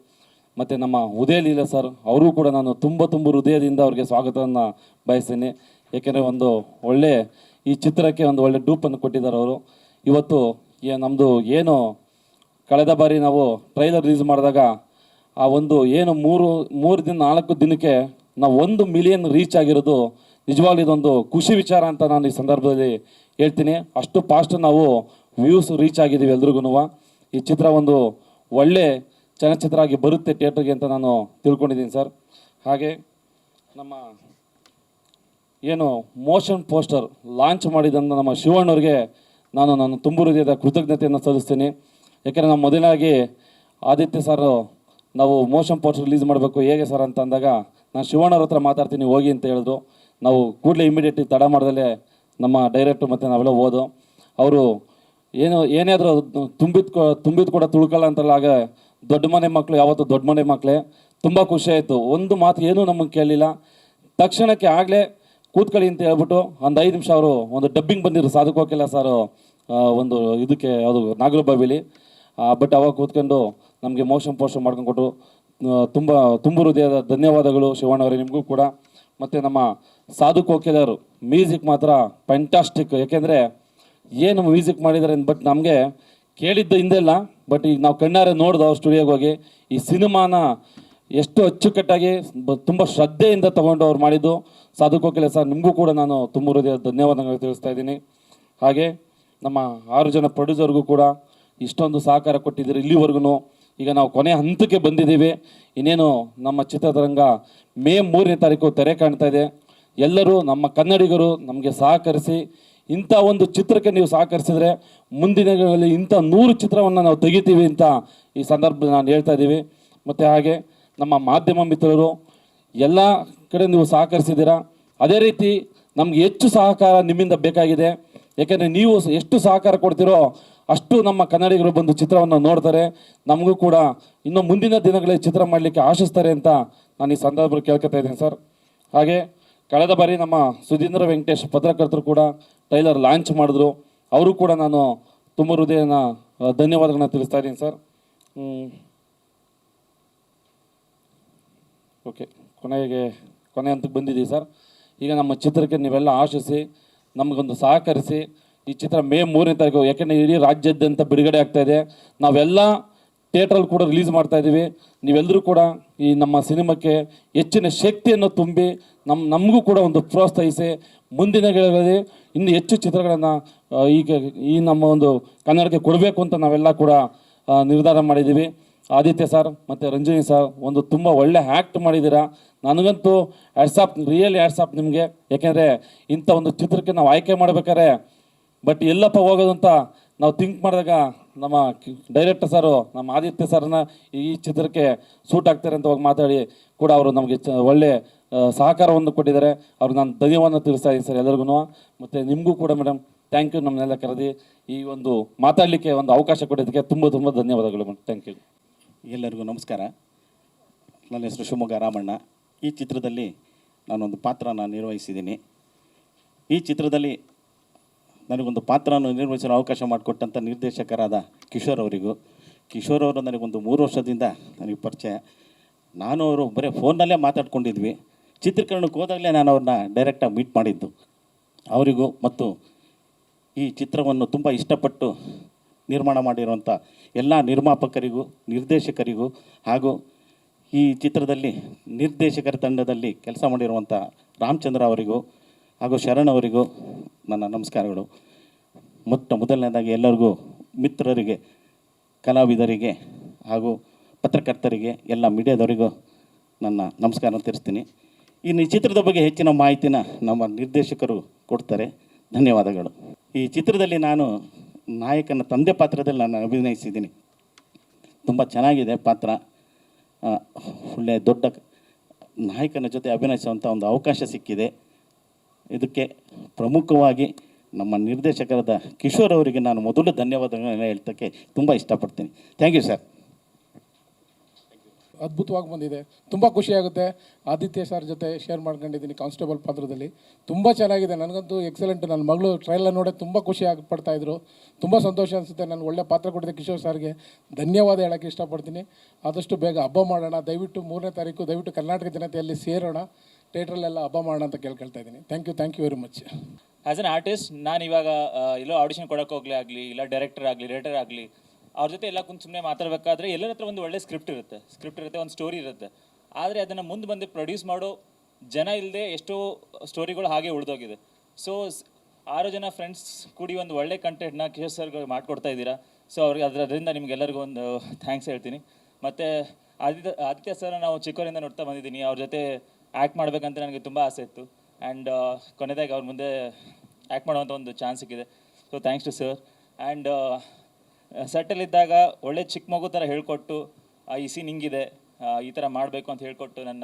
ಮತ್ತು ನಮ್ಮ ಉದಯ ಲೀಲಾ ಸರ್, ಅವರು ಕೂಡ ನಾನು ತುಂಬ ಹೃದಯದಿಂದ ಅವ್ರಿಗೆ ಸ್ವಾಗತವನ್ನು ಬಯಸ್ತೀನಿ. ಏಕೆಂದರೆ ಒಂದು ಒಳ್ಳೆ ಈ ಚಿತ್ರಕ್ಕೆ ಒಂದು ಒಳ್ಳೆ ಡೂಪನ್ನು ಕೊಟ್ಟಿದ್ದಾರೆ ಅವರು. ಇವತ್ತು ನಮ್ಮದು ಏನು ಕಳೆದ ಬಾರಿ ನಾವು ಟ್ರೈಲರ್ ರಿಲೀಸ್ ಮಾಡಿದಾಗ ಆ ಒಂದು ಏನು 3-4 ದಿನಕ್ಕೆ ನಾವು 1 ಮಿಲಿಯನ್ ರೀಚ್ ಆಗಿರೋದು ನಿಜವಾಗ್ಲೂ ಇದೊಂದು ಖುಷಿ ವಿಚಾರ ಅಂತ ನಾನು ಈ ಸಂದರ್ಭದಲ್ಲಿ ಹೇಳ್ತೀನಿ. ಅಷ್ಟು ಫಾಸ್ಟ್ ನಾವು ವ್ಯೂಸ್ ರೀಚ್ ಆಗಿದ್ದೀವಿ ಎಲ್ರಿಗೂ. ಈ ಚಿತ್ರ ಒಂದು ಒಳ್ಳೆ ಚಲನಚಿತ್ರ ಆಗಿ ಬರುತ್ತೆ ಥಿಯೇಟ್ರಿಗೆ ಅಂತ ನಾನು ತಿಳ್ಕೊಂಡಿದ್ದೀನಿ ಸರ್. ಹಾಗೆ ನಮ್ಮ ಏನು ಮೋಷನ್ ಪೋಸ್ಟರ್ ಲಾಂಚ್ ಮಾಡಿದಂಥ ನಮ್ಮ ಶಿವಣ್ಣವ್ರಿಗೆ ನಾನು ತುಂಬ ಹೃದಯದ ಕೃತಜ್ಞತೆಯನ್ನು ಸಲ್ಲಿಸ್ತೀನಿ. ಯಾಕೆಂದರೆ ನಾವು ಮೊದಲಾಗಿ ಆದಿತ್ಯ ಸರ್ ನಾವು ಮೋಷನ್ ಪೋಸ್ಟರ್ ರಿಲೀಸ್ ಮಾಡಬೇಕು ಹೇಗೆ ಸರ್ ಅಂತ ಅಂದಾಗ ನಾನು ಶಿವಣ್ಣವ್ರ ಹತ್ರ ಮಾತಾಡ್ತೀನಿ ಹೋಗಿ ಅಂತ ಹೇಳಿದ್ರು. ನಾವು ಕೂಡಲೇ ಇಮಿಡಿಯೇಟ್ಲಿ ತಡ ಮಾಡ್ದಲೇ ನಮ್ಮ ಡೈರೆಕ್ಟ್ರು ಮತ್ತು ನಾವೆಲ್ಲ ಹೋದು. ಅವರು ಏನೇ ಆದರೂ ತುಂಬಿದ ಕೂಡ ತುಳ್ಕೊಳ್ಳೋ ಅಂತಲ್ಲ. ಆಗ ದೊಡ್ಡ ಮನೆ ಮಕ್ಕಳು ಯಾವತ್ತೂ ದೊಡ್ಡ ಮನೆ ಮಕ್ಕಳೇ. ತುಂಬ ಖುಷಿಯಾಯಿತು. ಒಂದು ಮಾತು ಏನೂ ನಮಗೆ ಕೇಳಲಿಲ್ಲ. ತಕ್ಷಣಕ್ಕೆ ಆಗಲೇ ಕೂತ್ಕೊಳ್ಳಿ ಅಂತ ಹೇಳ್ಬಿಟ್ಟು ಒಂದು 5 ನಿಮಿಷ ಅವರು ಒಂದು ಡಬ್ಬಿಂಗ್ ಬಂದಿದ್ರು ಸಾಧಕೋಕಿಲ್ಲ ಸರ್ ಒಂದು ಇದಕ್ಕೆ ಯಾವುದು ನಾಗರಬಾವಿಲಿ. ಬಟ್ ಅವಾಗ ಕೂತ್ಕೊಂಡು ನಮಗೆ ಮೋಷನ್ ಪೋಸ್ಟರ್ ಮಾಡ್ಕೊಂಡು ಕೊಟ್ಟರು. ತುಂಬ ಹೃದಯದ ಧನ್ಯವಾದಗಳು ಶಿವಣ್ಣವರೇ ನಿಮಗೂ ಕೂಡ. ಮತ್ತು ನಮ್ಮ ಸಾಧು ಕೋಕಿಲರು ಮ್ಯೂಸಿಕ್ ಮಾತ್ರ ಫ್ಯಾಂಟಾಸ್ಟಿಕ್. ಯಾಕೆಂದರೆ ಏನು ಮ್ಯೂಸಿಕ್ ಮಾಡಿದ್ದಾರೆ ಬಟ್ ನಮಗೆ ಕೇಳಿದ್ದು ಹಿಂದೆಲ್ಲ, ಬಟ್ ಈಗ ನಾವು ಕಣ್ಣಾರೆ ನೋಡ್ದು ಅವ್ರ ಸ್ಟುಡಿಯೋಗೆ ಹೋಗಿ ಈ ಸಿನಿಮಾನ ಎಷ್ಟು ಅಚ್ಚುಕಟ್ಟಾಗಿ ತುಂಬ ಶ್ರದ್ಧೆಯಿಂದ ತೊಗೊಂಡು ಅವ್ರು ಮಾಡಿದ್ದು ಸಾಧು ಕೋಕಿಲ ಸರ್, ನಿಮಗೂ ಕೂಡ ನಾನು ತುಂಬ ಹೃದಯದ ಧನ್ಯವಾದಗಳು ತಿಳಿಸ್ತಾ ಇದ್ದೀನಿ. ಹಾಗೆ ನಮ್ಮ 6 ಜನ ಪ್ರೊಡ್ಯೂಸರ್ಗೂ ಕೂಡ ಇಷ್ಟೊಂದು ಸಹಕಾರ ಕೊಟ್ಟಿದ್ದೀರಿ ಇಲ್ಲಿವರೆಗೂ. ಈಗ ನಾವು ಕೊನೆ ಹಂತಕ್ಕೆ ಬಂದಿದ್ದೀವಿ. ಇನ್ನೇನು ನಮ್ಮ ಚಿತ್ರರಂಗ ಮೇ 3ನೇ ತಾರೀಕು ತೆರೆ ಕಾಣ್ತಾ ಇದೆ. ಎಲ್ಲರೂ ನಮ್ಮ ಕನ್ನಡಿಗರು ನಮಗೆ ಸಹಕರಿಸಿ ಇಂಥ ಒಂದು ಚಿತ್ರಕ್ಕೆ ನೀವು ಸಹಕರಿಸಿದರೆ ಮುಂದಿನ ದಿನಗಳಲ್ಲಿ ಇಂಥ 100 ಚಿತ್ರವನ್ನು ನಾವು ತೆಗಿತೀವಿ ಅಂತ ಈ ಸಂದರ್ಭದಲ್ಲಿ ನಾನು ಹೇಳ್ತಾ ಇದ್ದೀವಿ. ಮತ್ತು ಹಾಗೆ ನಮ್ಮ ಮಾಧ್ಯಮ ಮಿತ್ರರು ಎಲ್ಲ ಕಡೆ ನೀವು ಸಹಕರಿಸಿದ್ದೀರಾ. ಅದೇ ರೀತಿ ನಮಗೆ ಹೆಚ್ಚು ಸಹಕಾರ ನಿಮ್ಮಿಂದ ಬೇಕಾಗಿದೆ. ಯಾಕೆಂದರೆ ನೀವು ಎಷ್ಟು ಸಹಕಾರ ಕೊಡ್ತೀರೋ ಅಷ್ಟು ನಮ್ಮ ಕನ್ನಡಿಗರು ಬಂದು ಚಿತ್ರವನ್ನು ನೋಡ್ತಾರೆ, ನಮಗೂ ಕೂಡ ಇನ್ನು ಮುಂದಿನ ದಿನಗಳಲ್ಲಿ ಚಿತ್ರ ಮಾಡಲಿಕ್ಕೆ ಆಶಿಸ್ತಾರೆ ಅಂತ ನಾನು ಈ ಸಂದರ್ಭದಲ್ಲಿ ಕೇಳ್ಕೊತಾ ಇದ್ದೀನಿ ಸರ್. ಹಾಗೆ ಕಳೆದ ಬಾರಿ ನಮ್ಮ ಸುಧೀಂದ್ರ ವೆಂಕಟೇಶ್ ಪತ್ರಕರ್ತರು ಕೂಡ ಟ್ರೈಲರ್ ಲಾಂಚ್ ಮಾಡಿದ್ರು, ಅವರು ಕೂಡ ನಾನು ತುಂಬ ಹೃದಯನ ಧನ್ಯವಾದಗಳನ್ನ ತಿಳಿಸ್ತಾ ಇದ್ದೀನಿ ಸರ್. ಓಕೆ, ಕೊನೆ ಹಂತಕ್ಕೆ ಬಂದಿದ್ದೀವಿ ಸರ್. ಈಗ ನಮ್ಮ ಚಿತ್ರಕ್ಕೆ ನೀವೆಲ್ಲ ಆಶಿಸಿ ನಮಗೊಂದು ಸಹಕರಿಸಿ. ಈ ಚಿತ್ರ ಮೇ 3ನೇ ತಾರೀಕು, ಯಾಕೆಂದರೆ ಇಡೀ ರಾಜ್ಯಾದ್ಯಂತ ಬಿಡುಗಡೆ ಆಗ್ತಾಯಿದೆ. ನಾವೆಲ್ಲ ಥಿಯೇಟ್ರಲ್ಲಿ ಕೂಡ ರಿಲೀಸ್ ಮಾಡ್ತಾಯಿದ್ದೀವಿ. ನೀವೆಲ್ಲರೂ ಕೂಡ ಈ ನಮ್ಮ ಸಿನಿಮಾಕ್ಕೆ ಹೆಚ್ಚಿನ ಶಕ್ತಿಯನ್ನು ತುಂಬಿ ನಮಗೂ ಕೂಡ ಒಂದು ಪ್ರೋತ್ಸಾಹಿಸಿ ಮುಂದಿನ ಗಳಲ್ಲಿ ಇನ್ನೂ ಹೆಚ್ಚು ಚಿತ್ರಗಳನ್ನು ಈಗ ಈ ನಮ್ಮ ಒಂದು ಕನ್ನಡಕ್ಕೆ ಕೊಡಬೇಕು ಅಂತ ನಾವೆಲ್ಲ ಕೂಡ ನಿರ್ಧಾರ ಮಾಡಿದ್ದೀವಿ. ಆದಿತ್ಯ ಸರ್ ಮತ್ತು ರಂಜನಿ ಸರ್ ಒಂದು ತುಂಬ ಒಳ್ಳೆ ಆ್ಯಕ್ಟ್ ಮಾಡಿದ್ದೀರಾ. ನನಗಂತೂ ರಿಯಲಿ ಹ್ಯಾಟ್ಸಾಪ್ ನಿಮಗೆ. ಯಾಕೆಂದರೆ ಇಂಥ ಒಂದು ಚಿತ್ರಕ್ಕೆ ನಾವು ಆಯ್ಕೆ ಮಾಡಬೇಕಾದ್ರೆ ಬಟ್ ಎಲ್ಲಪ್ಪ ಹೋಗೋದು ಅಂತ ನಾವು ಥಿಂಕ್ ಮಾಡಿದಾಗ ನಮ್ಮ ಡೈರೆಕ್ಟರ್ ಸರು ನಮ್ಮ ಆದಿತ್ಯ ಸರ್ನ ಈ ಚಿತ್ರಕ್ಕೆ ಸೂಟ್ ಆಗ್ತಾರೆ ಅಂತ ಹೋಗಿ ಮಾತಾಡಿ ಕೂಡ ಅವರು ನಮಗೆ ಒಳ್ಳೆ ಸಹಕಾರವನ್ನು ಕೊಟ್ಟಿದ್ದಾರೆ. ಅವ್ರಿಗೆ ನಾನು ಧನ್ಯವಾದ ತಿಳಿಸ್ತಾ ಇದ್ದೀನಿ ಸರ್ ಎಲ್ಲರಿಗೂ. ಮತ್ತು ನಿಮಗೂ ಕೂಡ ಮೇಡಮ್ ಥ್ಯಾಂಕ್ ಯು, ನಮ್ಮನ್ನೆಲ್ಲ ಕರೆದಿ ಈ ಒಂದು ಮಾತಾಡಲಿಕ್ಕೆ ಒಂದು ಅವಕಾಶ ಕೊಟ್ಟಿದ್ದಕ್ಕೆ ತುಂಬ ತುಂಬ ಧನ್ಯವಾದಗಳು ಮೇಡಮ್. Thank you. ಎಲ್ಲರಿಗೂ ನಮಸ್ಕಾರ. ನನ್ನ ಹೆಸರು ಶಿವಮೊಗ್ಗ ರಾಮಣ್ಣ. ಈ ಚಿತ್ರದಲ್ಲಿ ನಾನೊಂದು ಪಾತ್ರನ ನಿರ್ವಹಿಸಿದ್ದೀನಿ. ಈ ಚಿತ್ರದಲ್ಲಿ ನನಗೊಂದು ಪಾತ್ರನ ನಿರ್ವಹಿಸಲು ಅವಕಾಶ ಮಾಡಿಕೊಟ್ಟಂಥ ನಿರ್ದೇಶಕರಾದ ಕಿಶೋರ್ ಅವರು ನನಗೊಂದು 3 ವರ್ಷದಿಂದ ನನಗೆ ಪರಿಚಯ. ನಾನು ಅವರು ಬರೀ ಫೋನ್ನಲ್ಲೇ ಮಾತಾಡ್ಕೊಂಡಿದ್ವಿ. ಚಿತ್ರೀಕರಣಕ್ಕೆ ಹೋದಾಗಲೇ ನಾನು ಅವ್ರನ್ನ ಡೈರೆಕ್ಟಾಗಿ ಮೀಟ್ ಮಾಡಿದ್ದು. ಅವರಿಗೂ ಮತ್ತು ಈ ಚಿತ್ರವನ್ನು ತುಂಬ ಇಷ್ಟಪಟ್ಟು ನಿರ್ಮಾಣ ಮಾಡಿರುವಂಥ ಎಲ್ಲ ನಿರ್ಮಾಪಕರಿಗೂ ನಿರ್ದೇಶಕರಿಗೂ ಹಾಗೂ ಈ ಚಿತ್ರದಲ್ಲಿ ನಿರ್ದೇಶಕರ ತಂಡದಲ್ಲಿ ಕೆಲಸ ಮಾಡಿರುವಂಥ ರಾಮಚಂದ್ರ ಅವರಿಗೂ ಹಾಗೂ ಶರಣ್ ಅವರಿಗೂ ನನ್ನ ನಮಸ್ಕಾರಗಳು. ಮೊದಲನೇದಾಗಿ ಎಲ್ಲರಿಗೂ ಮಿತ್ರರಿಗೆ, ಕಲಾವಿದರಿಗೆ ಹಾಗೂ ಪತ್ರಕರ್ತರಿಗೆ, ಎಲ್ಲ ಮೀಡಿಯಾದವರಿಗೂ ನನ್ನ ನಮಸ್ಕಾರ ತಿಳಿಸ್ತೀನಿ. ಇನ್ನು ಈ ಚಿತ್ರದ ಬಗ್ಗೆ ಹೆಚ್ಚಿನ ಮಾಹಿತಿನ ನಮ್ಮ ನಿರ್ದೇಶಕರು ಕೊಡ್ತಾರೆ. ಧನ್ಯವಾದಗಳು. ಈ ಚಿತ್ರದಲ್ಲಿ ನಾನು ನಾಯಕನ ತಂದೆ ಪಾತ್ರದಲ್ಲಿ ನಾನು ಅಭಿನಯಿಸಿದ್ದೀನಿ. ತುಂಬ ಚೆನ್ನಾಗಿದೆ ಪಾತ್ರ. ಒಳ್ಳೆಯ ದೊಡ್ಡ ನಾಯಕನ ಜೊತೆ ಅಭಿನಯಿಸುವಂಥ ಒಂದು ಅವಕಾಶ ಸಿಕ್ಕಿದೆ. ಇದಕ್ಕೆ ಪ್ರಮುಖವಾಗಿ ನಮ್ಮ ನಿರ್ದೇಶಕರಾದ ಕಿಶೋರ್ ಅವರಿಗೆ ನಾನು ಮೊದಲು ಧನ್ಯವಾದಗಳನ್ನ ಹೇಳ್ತಕ್ಕೆ ತುಂಬ ಇಷ್ಟಪಡ್ತೀನಿ. Thank you sir. ಅದ್ಭುತವಾಗಿ ಬಂದಿದೆ, ತುಂಬ ಖುಷಿಯಾಗುತ್ತೆ. ಆದಿತ್ಯ ಸರ್ ಜೊತೆ ಶೇರ್ ಮಾಡ್ಕೊಂಡಿದ್ದೀನಿ ಕಾನ್ಸ್ಟೇಬಲ್ ಪಾತ್ರದಲ್ಲಿ, ತುಂಬ ಚೆನ್ನಾಗಿದೆ. ನನಗಂತೂ ಎಕ್ಸಲೆಂಟ್. ನನ್ನ ಮಗಳು ಟ್ರೈಲರ್ ನೋಡೇ ತುಂಬ ಖುಷಿಯಾಗಿ ಪಡ್ತಾಯಿದ್ರು. ತುಂಬ ಸಂತೋಷ ಅನಿಸುತ್ತೆ. ನಾನು ಒಳ್ಳೆ ಪಾತ್ರ ಕೊಟ್ಟಿದ್ದೆ ಕಿಶೋರ್ ಸರ್ಗೆ ಧನ್ಯವಾದ ಹೇಳೋಕ್ಕೆ ಇಷ್ಟಪಡ್ತೀನಿ. ಆದಷ್ಟು ಬೇಗ ಹಬ್ಬ ಮಾಡೋಣ. ದಯವಿಟ್ಟು 3ನೇ ತಾರೀಕು ದಯವಿಟ್ಟು ಕರ್ನಾಟಕ ಜನತೆಯಲ್ಲಿ ಸೇರೋಣ, ಥಿಯೇಟ್ರಲ್ಲೆಲ್ಲ ಹಬ್ಬ ಮಾಡೋಣ ಅಂತ ಕೇಳ್ಕೊಳ್ತಾ ಇದ್ದೀನಿ. Thank you very much. As an artist ನಾನು ಇವಾಗ ಎಲ್ಲೋ ಆಡಿಷನ್ ಕೊಡೋಕ್ಕೋಗ್ಲೇ ಆಗಲಿ, ಇಲ್ಲ ಡೈರೆಕ್ಟರ್ ಆಗಲಿ, ರೈಟರ್ ಆಗಲಿ, ಅವ್ರ ಜೊತೆ ಎಲ್ಲ ಕುಂತು ಸುಮ್ಮನೆ ಮಾತಾಡಬೇಕಾದ್ರೆ ಎಲ್ಲರ ಹತ್ರ ಒಂದು ಒಳ್ಳೆ ಸ್ಕ್ರಿಪ್ಟ್ ಇರುತ್ತೆ, ಒಂದು ಸ್ಟೋರಿ ಇರುತ್ತೆ. ಆದರೆ ಅದನ್ನು ಮುಂದೆ ಬಂದು ಪ್ರೊಡ್ಯೂಸ್ ಮಾಡೋ ಜನ ಇಲ್ಲದೆ ಎಷ್ಟೋ ಸ್ಟೋರಿಗಳು ಹಾಗೆ ಉಳಿದೋಗಿದೆ. ಸೊ 6 ಜನ ಫ್ರೆಂಡ್ಸ್ ಕೂಡಿ ಒಂದು ಒಳ್ಳೆ ಕಂಟೆಂಟ್ನ ಕಿಶೋರ್ ಸರ್ಗೆ ಮಾಡಿಕೊಡ್ತಾ ಇದ್ದೀರಾ. ಸೊ ಅವ್ರಿಗೆ ಅದರಿಂದ ನಿಮಗೆಲ್ಲರಿಗೂ ಒಂದು ಥ್ಯಾಂಕ್ಸ್ ಹೇಳ್ತೀನಿ. ಮತ್ತು ಆದಿತ್ಯ ಸರ್ ನಾವು ಚಿಕ್ಕವರಿಂದ ನೋಡ್ತಾ ಬಂದಿದ್ದೀನಿ. ಅವ್ರ ಜೊತೆ ಆ್ಯಕ್ಟ್ ಮಾಡಬೇಕಂತ ನನಗೆ ತುಂಬ ಆಸೆ ಇತ್ತು. ಆ್ಯಂಡ್ ಕೊನೆದಾಗಿ ಅವ್ರ ಮುಂದೆ ಆ್ಯಕ್ಟ್ ಮಾಡುವಂಥ ಒಂದು ಚಾನ್ಸ್ ಸಿಕ್ಕಿದೆ. So thanks to sir. And ಸೆಟ್ಟಲ್ಲಿದ್ದಾಗ ಒಳ್ಳೆ ಚಿಕ್ಕ ಮಗು ಥರ ಹೇಳ್ಕೊಟ್ಟು ಈ ಸೀನ್ ಹಿಂಗಿದೆ, ಈ ಥರ ಮಾಡಬೇಕು ಅಂತ ಹೇಳ್ಕೊಟ್ಟು ನನ್ನ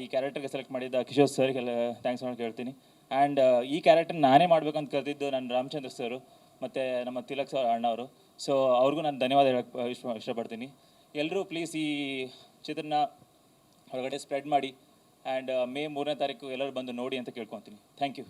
ಈ ಕ್ಯಾರೆಕ್ಟರ್ಗೆ ಸೆಲೆಕ್ಟ್ ಮಾಡಿದ್ದ ಕಿಶೋರ್ ಸರ್ಗೆಲ್ಲ ಥ್ಯಾಂಕ್ಸ್ ಮಾಡೋಕ್ಕೆ ಹೇಳ್ತೀನಿ. ಆ್ಯಂಡ್ ಈ ಕ್ಯಾರೆಕ್ಟರ್ ನಾನೇ ಮಾಡಬೇಕಂತ ಕರೆದಿದ್ದು ನನ್ನ ರಾಮಚಂದ್ರ ಸರು ಮತ್ತು ನಮ್ಮ ತಿಲಕ್ ಸರ್ ಅಣ್ಣವರು. ಸೊ ಅವ್ರಿಗೂ ನಾನು ಧನ್ಯವಾದ ಹೇಳಕ್ಕೆ ಇಷ್ಟಪಡ್ತೀನಿ. ಎಲ್ಲರೂ ಪ್ಲೀಸ್ ಈ ಚಿತ್ರನ ಹೊರಗಡೆ ಸ್ಪ್ರೆಡ್ ಮಾಡಿ. ಆ್ಯಂಡ್ ಮೇ 3ನೇ ತಾರೀಕು ಎಲ್ಲರೂ ಬಂದು ನೋಡಿ ಅಂತ ಕೇಳ್ಕೊತೀನಿ. Thank you.